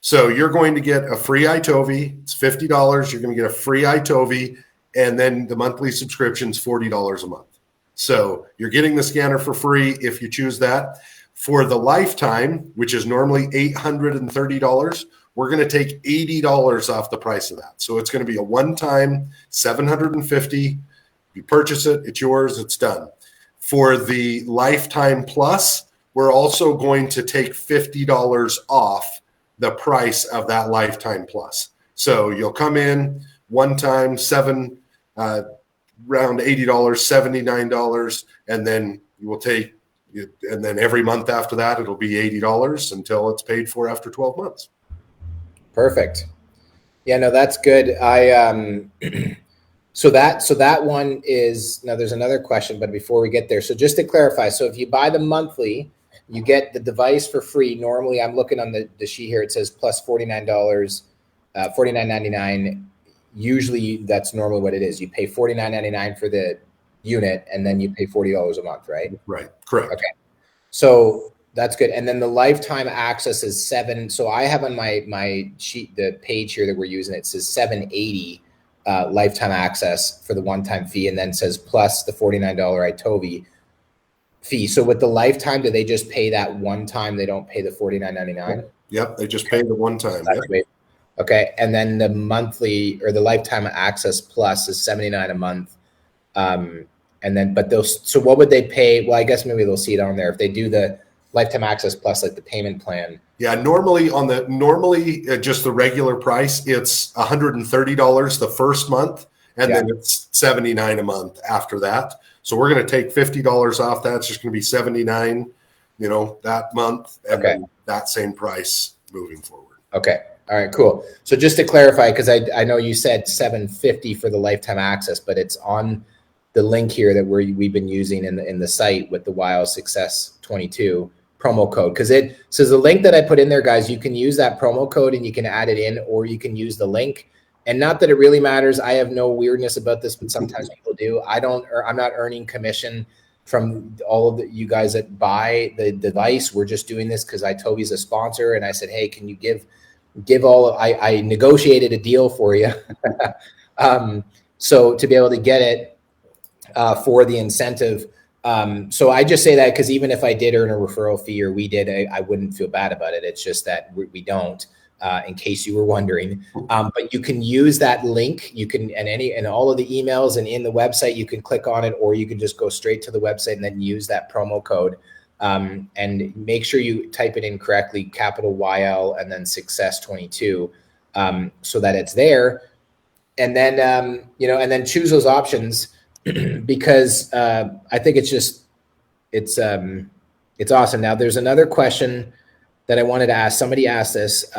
So you're going to get a free iTovi. It's $50. You're going to get a free iTovi, and then the monthly subscription is $40 a month. So you're getting the scanner for free if you choose that. For the Lifetime, which is normally $830, we're going to take $80 off the price of that. So it's going to be a one-time $750. You purchase it, it's yours, it's done. For the Lifetime Plus, we're also going to take $50 off the price of that Lifetime Plus. So you'll come in one time, around $80, $79, and then you will take, and then every month after that, it'll be $80 until it's paid for after 12 months. Perfect. Yeah, no, that's good. So that one is, now there's another question, but before we get there, so just to clarify, so if you buy the monthly, You get the device for free. Normally, I'm looking on the sheet here. It says plus $49, $49.99. Usually, that's normally what it is. You pay $49.99 for the unit, and then you pay $40 a month, right? Right. Correct. Okay. So that's good. And then the lifetime access is $7. So I have on my sheet, the page here that we're using, it says $780 lifetime access for the one-time fee, and then says plus the $49 iTovi fee. So with the lifetime, do they just pay that one time? They don't pay the $49.99? Yep, they just pay the one time. Yep. Okay, and then the monthly or the lifetime access plus is $79 a month. And then, but those, so what would they pay? Well, I guess maybe they'll see it on there if they do the lifetime access plus, like the payment plan. Yeah, normally just the regular price, it's $130 the first month, and then it's $79 a month after that. So we're going to take $50 off that. It's just going to be $79, that month, and then that same price moving forward. Okay. All right, cool. So just to clarify, because I know you said $750 for the lifetime access, but it's on the link here that we've been using in the site with the WILE Success 22 promo code, because it says the link that I put in there, guys, you can use that promo code and you can add it in, or you can use the link. And not that it really matters. I have no weirdness about this, but sometimes people do. I'm not earning commission from all of you guys that buy the device. We're just doing this because iTovi is a sponsor, and I said, hey, can you give all? I negotiated a deal for you, so to be able to get it for the incentive. So I just say that because even if I did earn a referral fee, or we did, I wouldn't feel bad about it. It's just that we don't. In case you were wondering, but you can use that link. You can, and all of the emails and in the website, you can click on it, or you can just go straight to the website and then use that promo code. And make sure you type it in correctly, capital YL and then Success 22, so that it's there. And then, and then choose those options because I think it's awesome. Now there's another question that I wanted to ask. Somebody asked this,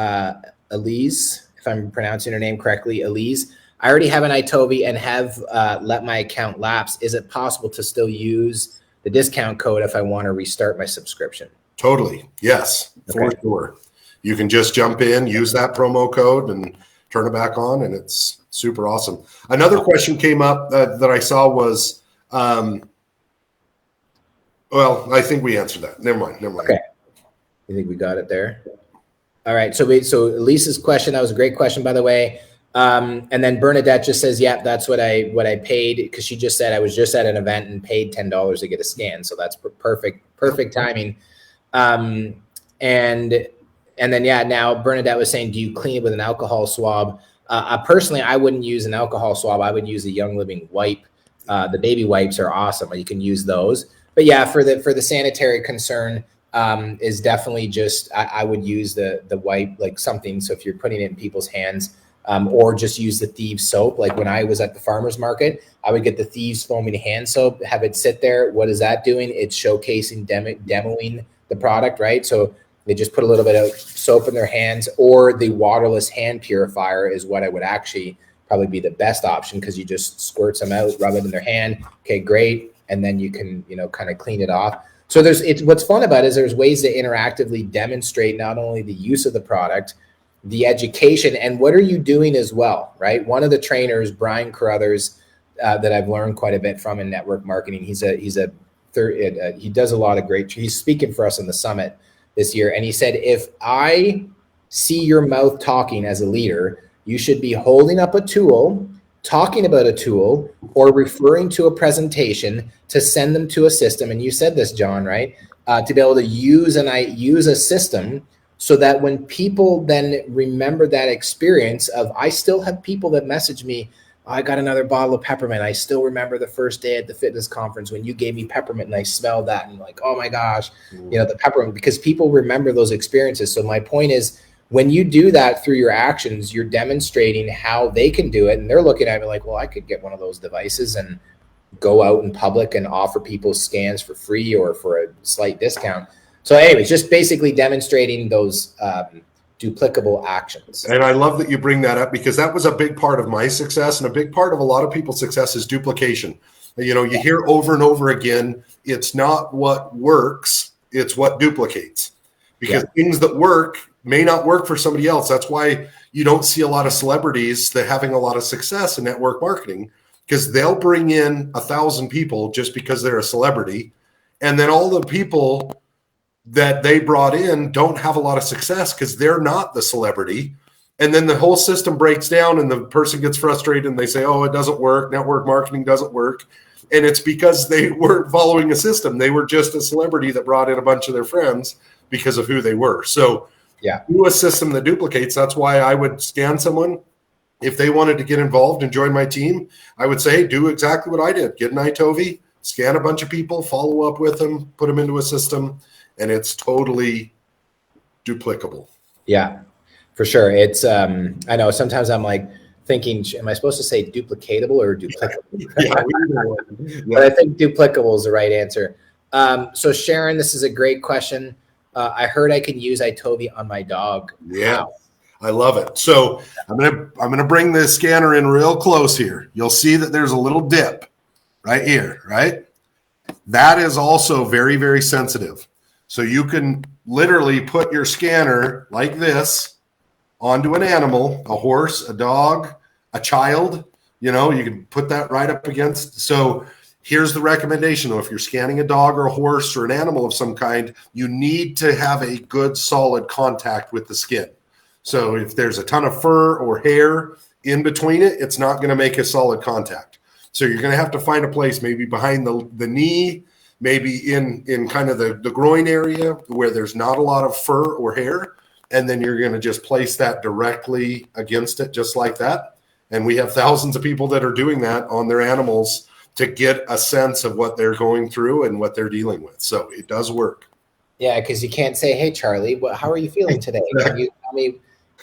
Elise, if I'm pronouncing her name correctly, Elise. I already have an iTovi and have let my account lapse. Is it possible to still use the discount code if I want to restart my subscription? Totally. Yes, for sure. You can just jump in, use that promo code, and turn it back on, and it's super awesome. Another question came up that I saw was, well, I think we answered that. Never mind. Okay. You think we got it there? All right. So Elisa's question, that was a great question, by the way. And then Bernadette just says, yeah, that's what I paid, because she just said I was just at an event and paid $10 to get a scan. So that's perfect timing. And then, yeah, now Bernadette was saying, do you clean it with an alcohol swab? Personally, I wouldn't use an alcohol swab. I would use a Young Living wipe. The baby wipes are awesome. You can use those. But yeah, for the sanitary concern, is definitely just, I would use the wipe, like something. So if you're putting it in people's hands, or just use the Thieves soap. Like when I was at the farmer's market, I would get the Thieves foaming hand soap, have it sit there. What is that doing? It's showcasing, demoing the product, right? So they just put a little bit of soap in their hands, or the waterless hand purifier is what I would actually probably be the best option, because you just squirt some out, rub it in their hand. Okay, great. And then you can, kind of clean it off. So what's fun about it is there's ways to interactively demonstrate not only the use of the product, the education, and what are you doing as well, right? One of the trainers, Brian Carruthers, that I've learned quite a bit from in network marketing, he does a lot of great, he's speaking for us in the summit this year. And he said, if I see your mouth talking as a leader, you should be holding up a tool, talking about a tool, or referring to a presentation to send them to a system. And you said this, John, right? To be able to use a system so that when people then remember that experience of, I still have people that message me, I got another bottle of peppermint. I still remember the first day at the fitness conference when you gave me peppermint and I smelled that and like, oh my gosh, the peppermint, because people remember those experiences. So my point is, when you do that through your actions, you're demonstrating how they can do it. And they're looking at me like, well, I could get one of those devices and go out in public and offer people scans for free or for a slight discount. So anyways, just basically demonstrating those duplicable actions. And I love that you bring that up, because that was a big part of my success, and a big part of a lot of people's success is duplication. You hear over and over again, it's not what works, it's what duplicates. Because things that work may not work for somebody else. That's why you don't see a lot of celebrities that having a lot of success in network marketing, because they'll bring in 1,000 people just because they're a celebrity. And then all the people that they brought in don't have a lot of success because they're not the celebrity. And then the whole system breaks down and the person gets frustrated and they say, oh, it doesn't work. Network marketing doesn't work. And it's because they weren't following a system. They were just a celebrity that brought in a bunch of their friends because of who they were. So do a system that duplicates. That's why I would scan someone. If they wanted to get involved and join my team, I would say, hey, do exactly what I did. Get an iTovi, scan a bunch of people, follow up with them, put them into a system, and it's totally duplicable. Yeah, for sure. It's I know sometimes I'm like thinking, am I supposed to say duplicatable or duplicable? But I think duplicable is the right answer. So Sharon, this is a great question. I heard I can use iTovi on my dog. Yeah, wow. I love it. So I'm gonna bring the scanner in real close here. You'll see that there's a little dip right here, right? That is also very, very sensitive. So you can literally put your scanner like this onto an animal, a horse, a dog, a child. You know, you can put that right up against. So here's the recommendation, though. If you're scanning a dog or a horse or an animal of some kind, you need to have a good, solid contact with the skin. So if there's a ton of fur or hair in between it, it's not going to make a solid contact. So you're going to have to find a place maybe behind the knee, maybe in kind of the groin area where there's not a lot of fur or hair. And then you're going to just place that directly against it just like that. And we have thousands of people that are doing that on their animals to get a sense of what they're going through and what they're dealing with. So it does work. Yeah, because you can't say, hey, Charlie, how are you feeling today? Can you tell me,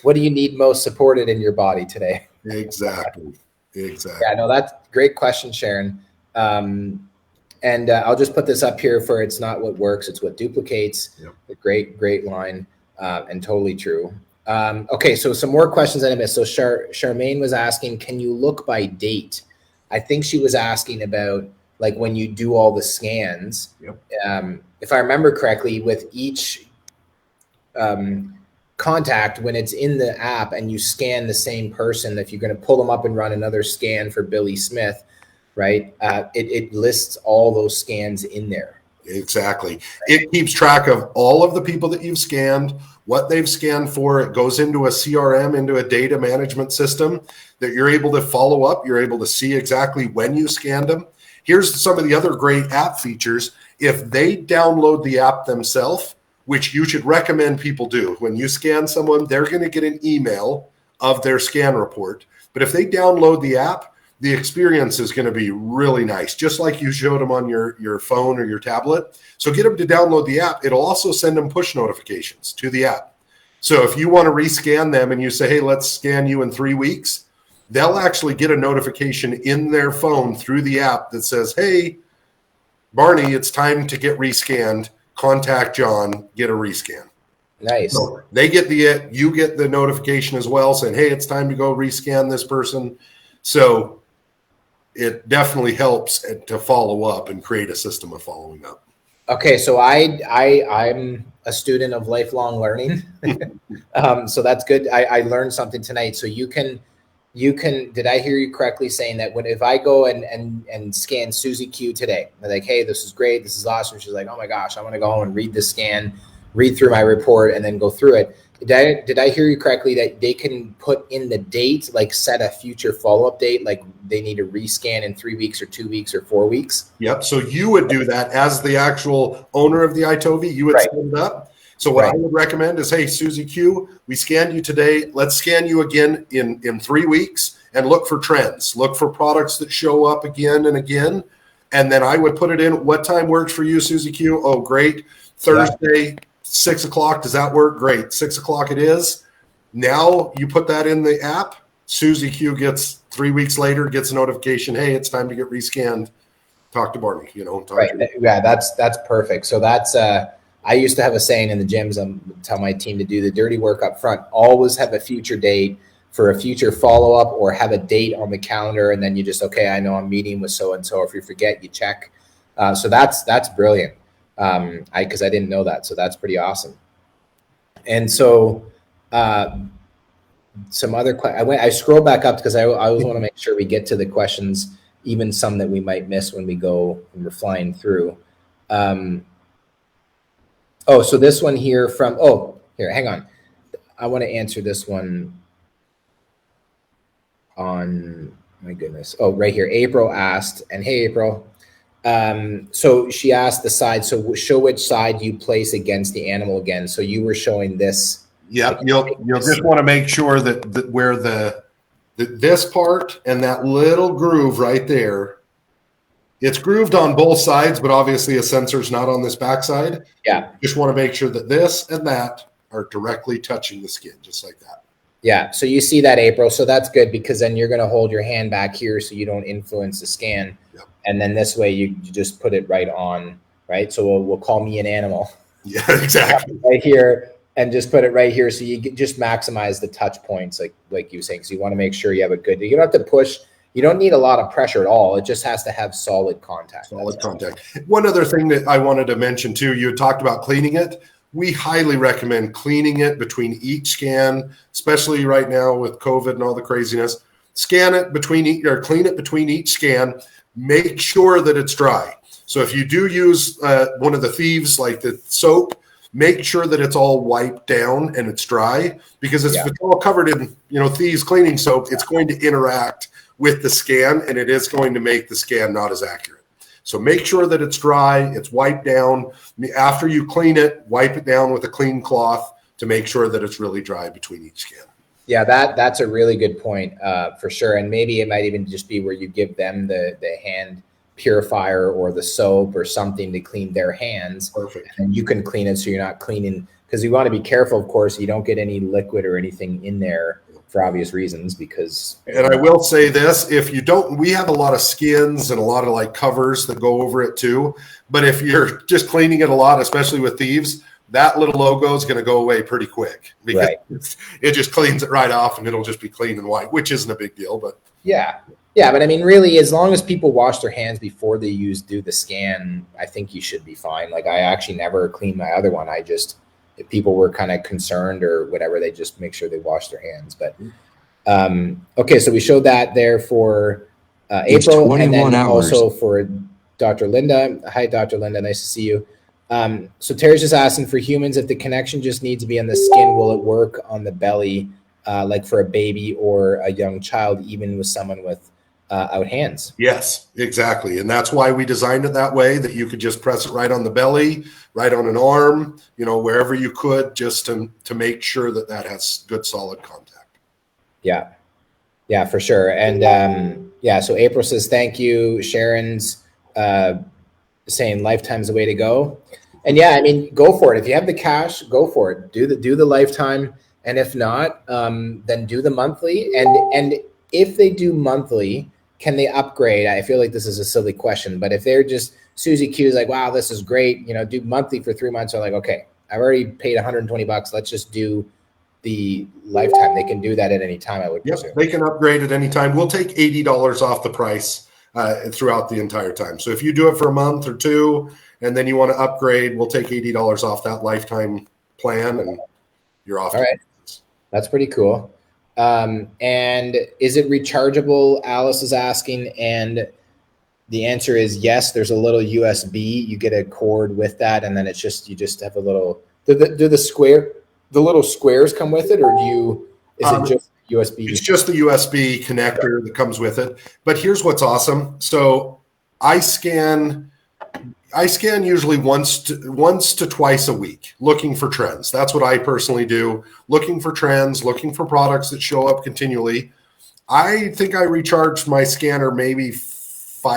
what do you need most supported in your body today? Exactly. Yeah, no, that's a great question, Sharon. And I'll just put this up here for it's not what works, it's what duplicates. Yep. A great line and totally true. Okay, so some more questions that I missed. So Charmaine was asking, can you look by date? I think she was asking about like when you do all the scans. Yep. If I remember correctly, with each contact, when it's in the app and you scan the same person, if you're going to pull them up and run another scan for Billy Smith, right? It lists all those scans in there. Exactly. It keeps track of all of the people that you've scanned, what they've scanned for. It goes into a CRM, into a data management system that you're able to follow up. You're able to see exactly when you scanned them. Here's some of the other great app features. If they download the app themselves, which you should recommend people do, when you scan someone, they're going to get an email of their scan report. But if they download the app, the experience is going to be really nice, just like you showed them on your phone or your tablet. So get them to download the app. It'll also send them push notifications to the app. So if you want to rescan them and you say, hey, let's scan you in 3 weeks, they'll actually get a notification in their phone through the app that says, hey, Barney, it's time to get rescanned. Contact John, get a rescan. Nice. So they get you get the notification as well saying, hey, it's time to go rescan this person. So it definitely helps to follow up and create a system of following up. Okay, so I'm a student of lifelong learning. So that's good. I learned something tonight. So you can, did I hear you correctly saying that if I go and scan Susie Q today, they're like, hey, this is great, this is awesome. She's like, oh my gosh, I want to go home and read the scan, read through my report and then go through it. Did I hear you correctly that they can put in the date, like set a future follow-up date, like they need to rescan in 3 weeks or 2 weeks or 4 weeks? Yep. So you would do that as the actual owner of the iTovi. You would set it up. So what I would recommend is, hey, Susie Q, we scanned you today. Let's scan you again in 3 weeks and look for trends. Look for products that show up again and again. And then I would put it in, what time works for you, Susie Q? Oh, great. Thursday, 6 o'clock. Does that work? Great. 6 o'clock it is. Now you put that in the app. Susie Q gets 3 weeks later, gets a notification. Hey, it's time to get rescanned. Talk to Barney, Yeah, that's perfect. So that's, I used to have a saying in the gyms, tell my team to do the dirty work up front. Always have a future date for a future follow-up or have a date on the calendar. And then you just, okay, I know I'm meeting with so-and-so. If you forget, you check. So that's brilliant. Because I didn't know that. So that's pretty awesome. And so some other I scrolled back up because I always want to make sure we get to the questions, even some that we might miss when we're flying through. So this one here here, hang on. I want to answer this one on, my goodness. Oh, right here. April asked, and hey, April. So she asked the side. So show which side you place against the animal again. So you were showing this. Yeah, you'll just want to make sure that where this part and that little groove right there, it's grooved on both sides, but obviously a sensor's not on this backside. Yeah. Just want to make sure that this and that are directly touching the skin, just like that. Yeah. So you see that, April. So that's good, because then you're going to hold your hand back here so you don't influence the scan. Yep. And then this way you just put it right on, right? So we'll call me an animal. Yeah, exactly. Right here, and just put it right here. So you just maximize the touch points, like you were saying. So you want to make sure you have you don't have to push. You don't need a lot of pressure at all. It just has to have solid contact. Solid contact. One other thing that I wanted to mention too, you had talked about cleaning it. We highly recommend cleaning it between each scan, especially right now with COVID and all the craziness. Clean it between each scan. Make sure that it's dry. So if you do use one of the thieves, like the soap, make sure that it's all wiped down and it's dry, because if it's all covered in, thieves cleaning soap, it's going to interact with the scan, and it is going to make the scan not as accurate. So make sure that it's dry, it's wiped down. After you clean it, wipe it down with a clean cloth to make sure that it's really dry between each scan. Yeah, that's a really good point, for sure. And maybe it might even just be where you give them the hand purifier or the soap or something to clean their hands. Perfect. And you can clean it so you're not cleaning, because you want to be careful, of course, you don't get any liquid or anything in there for obvious reasons. And I will say this, we have a lot of skins and a lot of like covers that go over it too. But if you're just cleaning it a lot, especially with thieves, that little logo is going to go away pretty quick, because it just cleans it right off and it'll just be clean and white, which isn't a big deal. But yeah, but I mean, really, as long as people wash their hands before they do the scan, I think you should be fine. Like, I actually never cleaned my other one. If people were kind of concerned or whatever, they just make sure they wash their hands. But okay, so we showed that there for April, and then also for Dr. Linda. Hi, Dr. Linda, nice to see you. So Terry's just asking, for humans, if the connection just needs to be on the skin, will it work on the belly, like for a baby or a young child, even with someone with out hands? Yes, exactly. And that's why we designed it that way, that you could just press it right on the belly, right on an arm, wherever you could, just to make sure that has good solid contact. Yeah, for sure. And so April says, thank you. Sharon's saying lifetime's the way to go. And yeah, I mean, go for it. If you have the cash, go for it. Do the lifetime. And if not, then do the monthly. And if they do monthly, can they upgrade? I feel like this is a silly question, but if they're just Susie Q is like, wow, this is great, do monthly for 3 months. They're like, okay, I've already paid $120. Let's just do the lifetime. They can do that at any time, I would presume. They can upgrade at any time. We'll take $80 off the price throughout the entire time. So if you do it for a month or two, and then you want to upgrade, we'll take $80 off that lifetime plan, and you're off. All right. That's pretty cool. And is it rechargeable? Alice is asking, and the answer is yes. There's a little USB. You get a cord with that, and then you just have a little. Do the little squares come with it, or is it just USB? It's just the USB connector that comes with it. But here's what's awesome. So I scan usually once to twice a week, looking for trends. That's what I personally do, looking for trends, looking for products that show up continually. I think I recharged my scanner maybe 4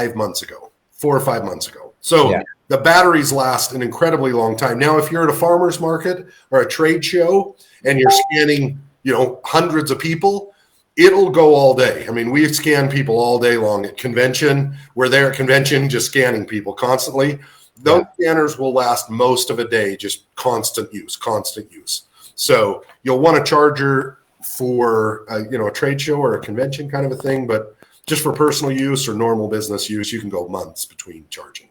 or 5 months ago. So the batteries last an incredibly long time. Now, if you're at a farmer's market or a trade show and you're scanning, hundreds of people, it'll go all day. I mean, we scan people all day long at convention. We're there at convention just scanning people constantly. Those scanners will last most of a day, just constant use. So you'll want a charger for a trade show or a convention kind of a thing, but just for personal use or normal business use, you can go months between charging.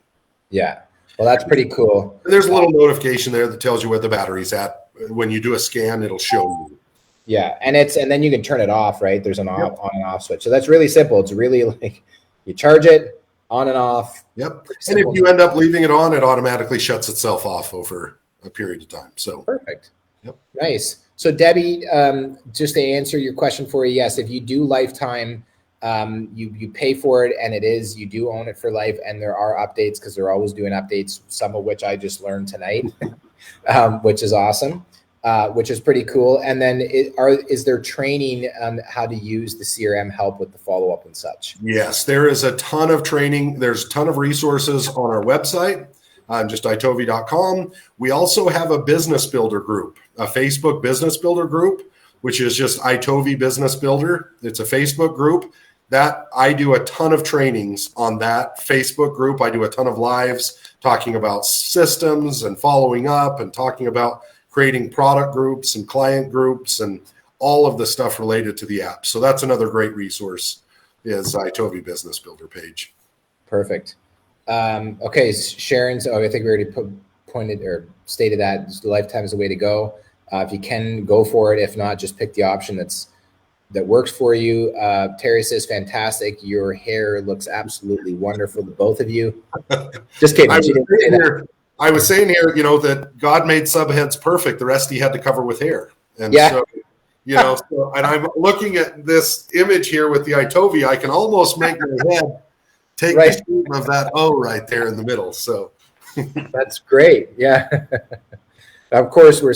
Yeah. Well, that's pretty cool. And there's a little notification there that tells you where the battery's at. When you do a scan, it'll show you. Yeah, and then you can turn it off, right? There's an on and off switch. So that's really simple. It's really like you charge it on and off. Yep. And if you end up leaving it on, it automatically shuts itself off over a period of time. So perfect. Yep. Nice. So Debbie, just to answer your question for you, yes, if you do lifetime, you pay for it, and you do own it for life, and there are updates because they're always doing updates, some of which I just learned tonight, which is awesome, which is pretty cool. And then is there training on how to use the CRM help with the follow-up and such? Yes, there is a ton of training. There's a ton of resources on our website, just iTovi.com. We also have a business builder group, a Facebook business builder group, which is just iTovi Business Builder. It's a Facebook group that I do a ton of trainings on that Facebook group. I do a ton of lives talking about systems and following up and talking about creating product groups and client groups and all of the stuff related to the app. So that's another great resource, is iTovi Business Builder page. Perfect. Okay, Sharon's, I think we already pointed or stated that lifetime is the way to go. If you can, go for it. If not, just pick the option that works for you. Terry says, fantastic. Your hair looks absolutely wonderful, both of you. Just kidding. I was saying here, that God made subheads perfect. The rest he had to cover with hair. And so, and I'm looking at this image here with the iTovi. I can almost make my head take the shape of that O right there in the middle. So that's great. Yeah. Of course, we're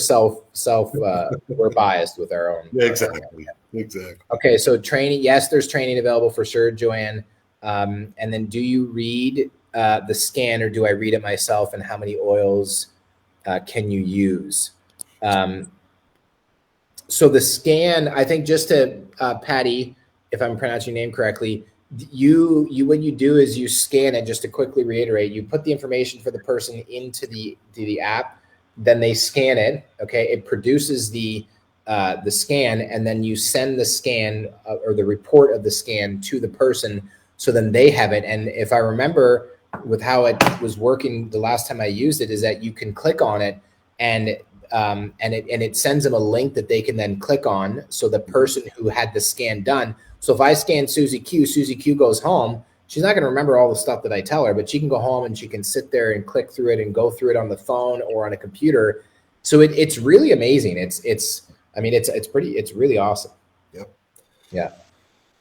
we're biased with our own. Exactly. Okay, so training. Yes, there's training available for sure, Joanne. And then, do you read the scan, or do I read it myself? And how many oils can you use? So the scan, I think, just to Patty, if I'm pronouncing your name correctly, you what you do is you scan it. Just to quickly reiterate, you put the information for the person into the app. Then they scan it. Okay, it produces the scan, and then you send the scan or the report of the scan to the person. So then they have it. And if I remember with how it was working the last time I used it, is that you can click on it, and it sends them a link that they can then click on. So the person who had the scan done. So if I scan Susie Q goes home. She's not going to remember all the stuff that I tell her, but she can go home and she can sit there and click through it and go through it on the phone or on a computer. So it's really amazing. It's really awesome. Yep. Yeah.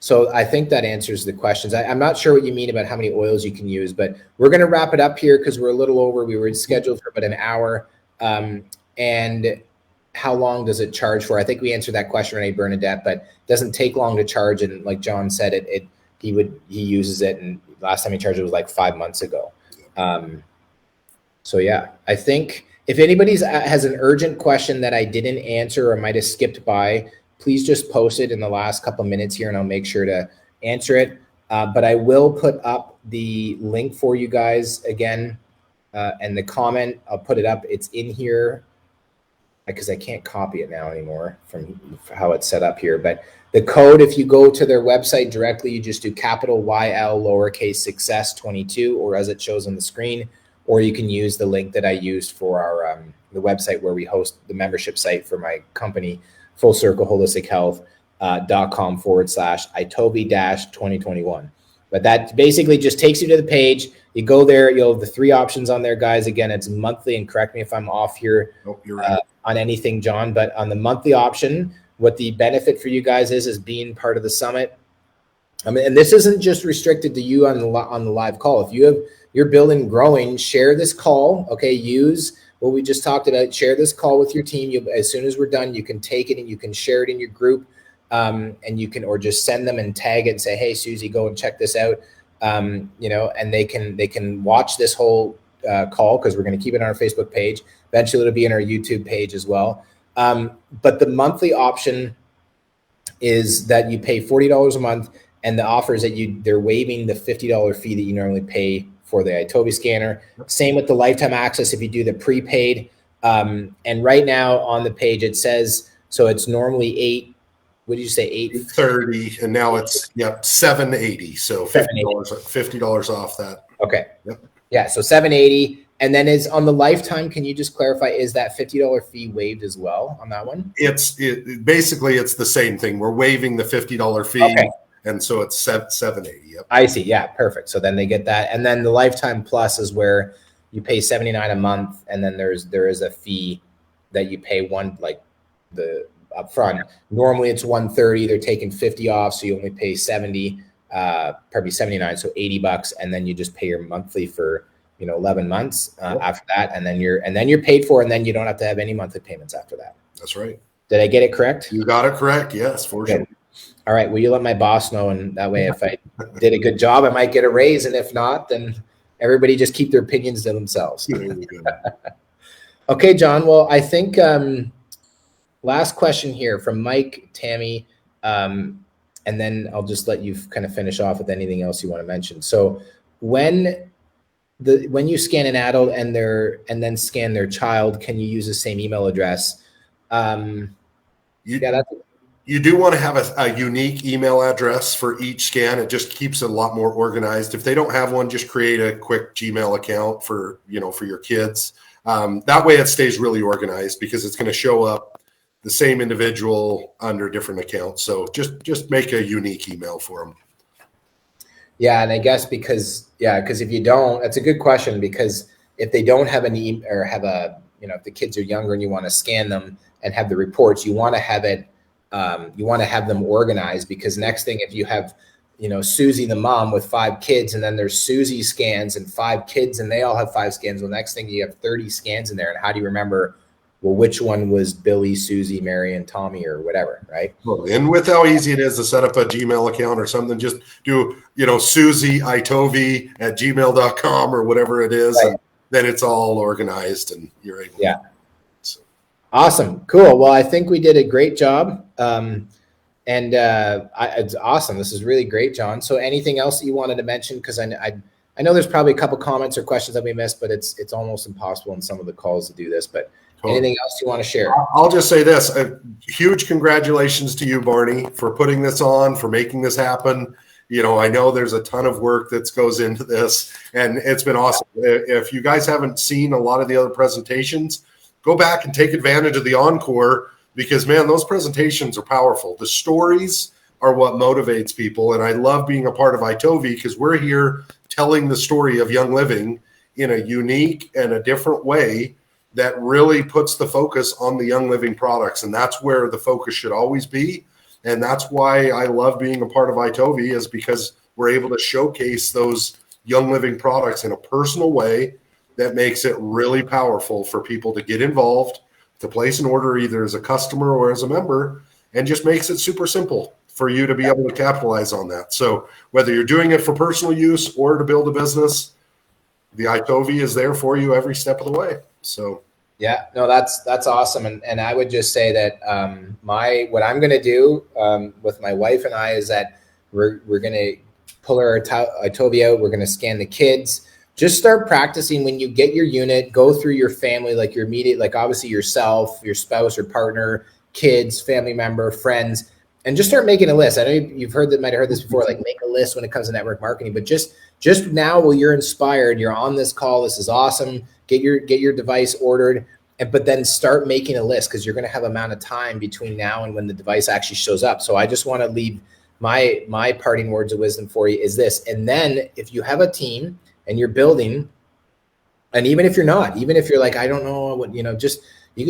So I think that answers the questions. I'm not sure what you mean about how many oils you can use, but we're going to wrap it up here because we're a little over. We were scheduled for about an hour. And how long does it charge for? I think we answered that question, Renee Bernadette, but it doesn't take long to charge. And like John said, he uses it, and last time he charged it was like 5 months ago. So yeah, I think if anybody has an urgent question that I didn't answer or might have skipped by, please just post it in the last couple of minutes here, and I'll make sure to answer it. But I will put up the link for you guys again, and the comment, I'll put it up. It's in here because I can't copy it now anymore from how it's set up here. But the code, if you go to their website directly, you just do capital YL lowercase success 22, or as it shows on the screen, or you can use the link that I used for our the website where we host the membership site for my company, fullcircleholistichealth.com/iTovi-2021. But that basically just takes you to the page. You go there, you'll have the 3 options on there, guys. Again, it's monthly, and correct me if I'm off here. Nope, you're right. On anything, John, but on the monthly option, what the benefit for you guys is being part of the summit. I mean, and this isn't just restricted to you on the live call. If you're building, growing, share this call. Okay, use what we just talked about. Share this call with your team. As soon as we're done, you can take it and you can share it in your group, and you can, or just send them and tag it and say, "Hey, Susie, go and check this out." And they can watch this whole call because we're going to keep it on our Facebook page. Eventually, it'll be in our YouTube page as well. But the monthly option is that you pay $40 a month, and the offer is that they're waiving the $50 fee that you normally pay for the iTovi scanner. Same with the lifetime access if you do the prepaid. And right now on the page it says, so it's normally $830, and now it's $780. So $50 off that. Okay. Yep. Yeah, so $780. And then is on the lifetime, can you just clarify, is that $50 fee waived as well on that one? Basically it's the same thing. We're waiving the $50 fee. Okay. And so it's $780. Yep. I see. Yeah, perfect. So then they get that. And then the lifetime plus is where you pay $79 a month. And then there is a fee that you pay the upfront. Normally it's $130. They're taking 50 off. So you only pay 70, probably 79. So $80. And then you just pay your monthly for, 11 months after that. And then you're paid for, and then you don't have to have any monthly payments after that. That's right. Did I get it correct? You got it correct. Yes, for sure. All right. Will you let my boss know? And that way, if I did a good job, I might get a raise. And if not, then everybody just keep their opinions to themselves. Okay, Jon. Well, I think last question here from Mike, Tammy, and then I'll just let you kind of finish off with anything else you want to mention. So when you scan an adult and then scan their child, can you use the same email address? You do want to have a unique email address for each scan. It just keeps it a lot more organized. If they don't have one, just create a quick Gmail account for your kids. That way it stays really organized, because it's going to show up the same individual under different accounts. So just make a unique email for them. Yeah. And I guess because if you don't, that's a good question, because if they don't have an email, or have if the kids are younger and you want to scan them and have the reports, you want to have it, you want to have them organized, because next thing, if you have, Susie, the mom with 5 kids, and then there's Susie scans and 5 kids and they all have 5 scans. Well, next thing you have 30 scans in there. And how do you remember, well, which one was Billy, Susie, Mary, and Tommy, or whatever, right? And with how easy it is to set up a Gmail account or something, just do, Susie, iTovi at gmail.com or whatever it is. Right. And then it's all organized and you're able to. Awesome. Cool. Well, I think we did a great job. It's awesome. This is really great, Jon. So anything else that you wanted to mention? Because I know there's probably a couple comments or questions that we missed, but it's almost impossible in some of the calls to do this. But anything else you want to share? I'll just say this. A huge congratulations to you, Barney, for putting this on, for making this happen. I know there's a ton of work that goes into this, and it's been awesome. If you guys haven't seen a lot of the other presentations, go back and take advantage of the encore, because, man, those presentations are powerful. The stories are what motivates people. And I love being a part of iTovi, because we're here telling the story of Young Living in a unique and a different way that really puts the focus on the Young Living products. And that's where the focus should always be. And that's why I love being a part of iTovi, is because we're able to showcase those Young Living products in a personal way that makes it really powerful for people to get involved, to place an order either as a customer or as a member, and just makes it super simple for you to be able to capitalize on that. So whether you're doing it for personal use or to build a business, the iTovi is there for you every step of the way. So yeah, no, that's awesome. And I would just say that what I'm going to do with my wife and I is that we're going to pull our iTovi out. We're going to scan the kids. Just start practicing when you get your unit, go through your family, like your immediate, like obviously yourself, your spouse or partner, kids, family member, friends, and just start making a list. I know might have heard this before, like make a list when it comes to network marketing, but just now while you're inspired, you're on this call, this is awesome. Get your device ordered, but then start making a list, because you're going to have amount of time between now and when the device actually shows up. So I just want to leave my parting words of wisdom for you is this. And then if you have a team and you're building, and even if you're not, even if you're like, I don't know what, you can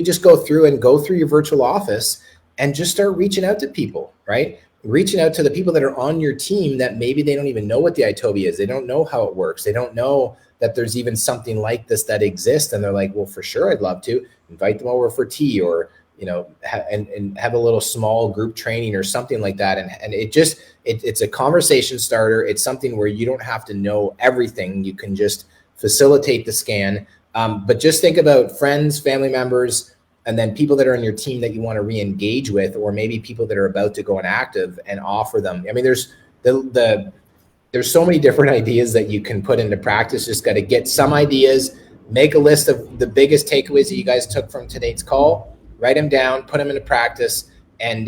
just go through your virtual office and just start reaching out to people, right? Reaching out to the people that are on your team that maybe they don't even know what the iTovi is. They don't know how it works. They don't know that there's even something like this that exists. And they're like, well, for sure, I'd love to invite them over for tea, or, and have a little small group training or something like that. And it's a conversation starter. It's something where you don't have to know everything. You can just facilitate the scan. But just think about friends, family members, and then people that are on your team that you want to re-engage with, or maybe people that are about to go inactive, and offer them. I mean, there's so many different ideas that you can put into practice. Just got to get some ideas, make a list of the biggest takeaways that you guys took from today's call, write them down, put them into practice, and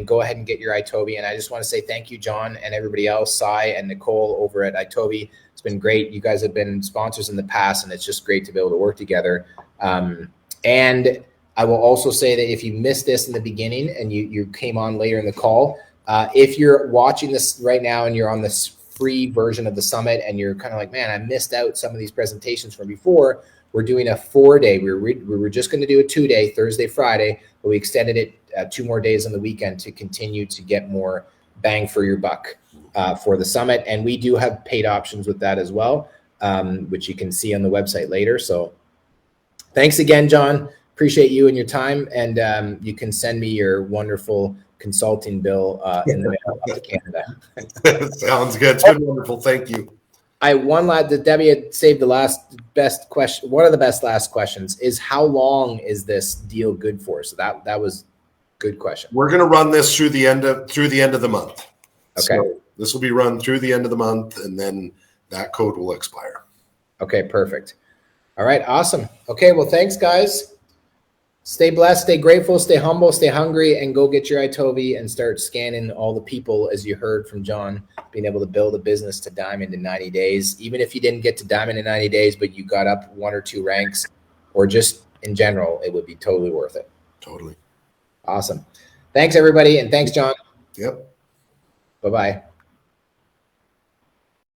go ahead and get your iTovi. And I just want to say thank you, Jon, and everybody else, Sai and Nicole over at iTovi. It's been great. You guys have been sponsors in the past, and it's just great to be able to work together. And I will also say that if you missed this in the beginning and you came on later in the call, if you're watching this right now and you're on this free version of the summit and you're kind of like, man, I missed out some of these presentations from before, we're doing a 4-day. We were just going to do a 2-day, Thursday, Friday, but we extended it 2 more days on the weekend to continue to get more bang for your buck for the summit. And we do have paid options with that as well, which you can see on the website later. So thanks again, Jon. Appreciate you and your time. And you can send me your wonderful consulting bill in the mail up to Canada. Sounds good. It's been wonderful. Thank you. Debbie had saved the best question. One of the best last questions is, how long is this deal good for? So that was a good question. We're going to run this through the end of the month. Okay. So this will be run through the end of the month, and then that code will expire. Okay, perfect. All right, awesome. Okay, well, thanks, guys. Stay blessed, stay grateful, stay humble, stay hungry, and go get your iTovi and start scanning all the people, as you heard from Jon, being able to build a business to diamond in 90 days. Even if you didn't get to diamond in 90 days, but you got up 1 or 2 ranks, or just in general, it would be totally worth it. Totally. Awesome. Thanks, everybody, and thanks, Jon. Yep. Bye-bye.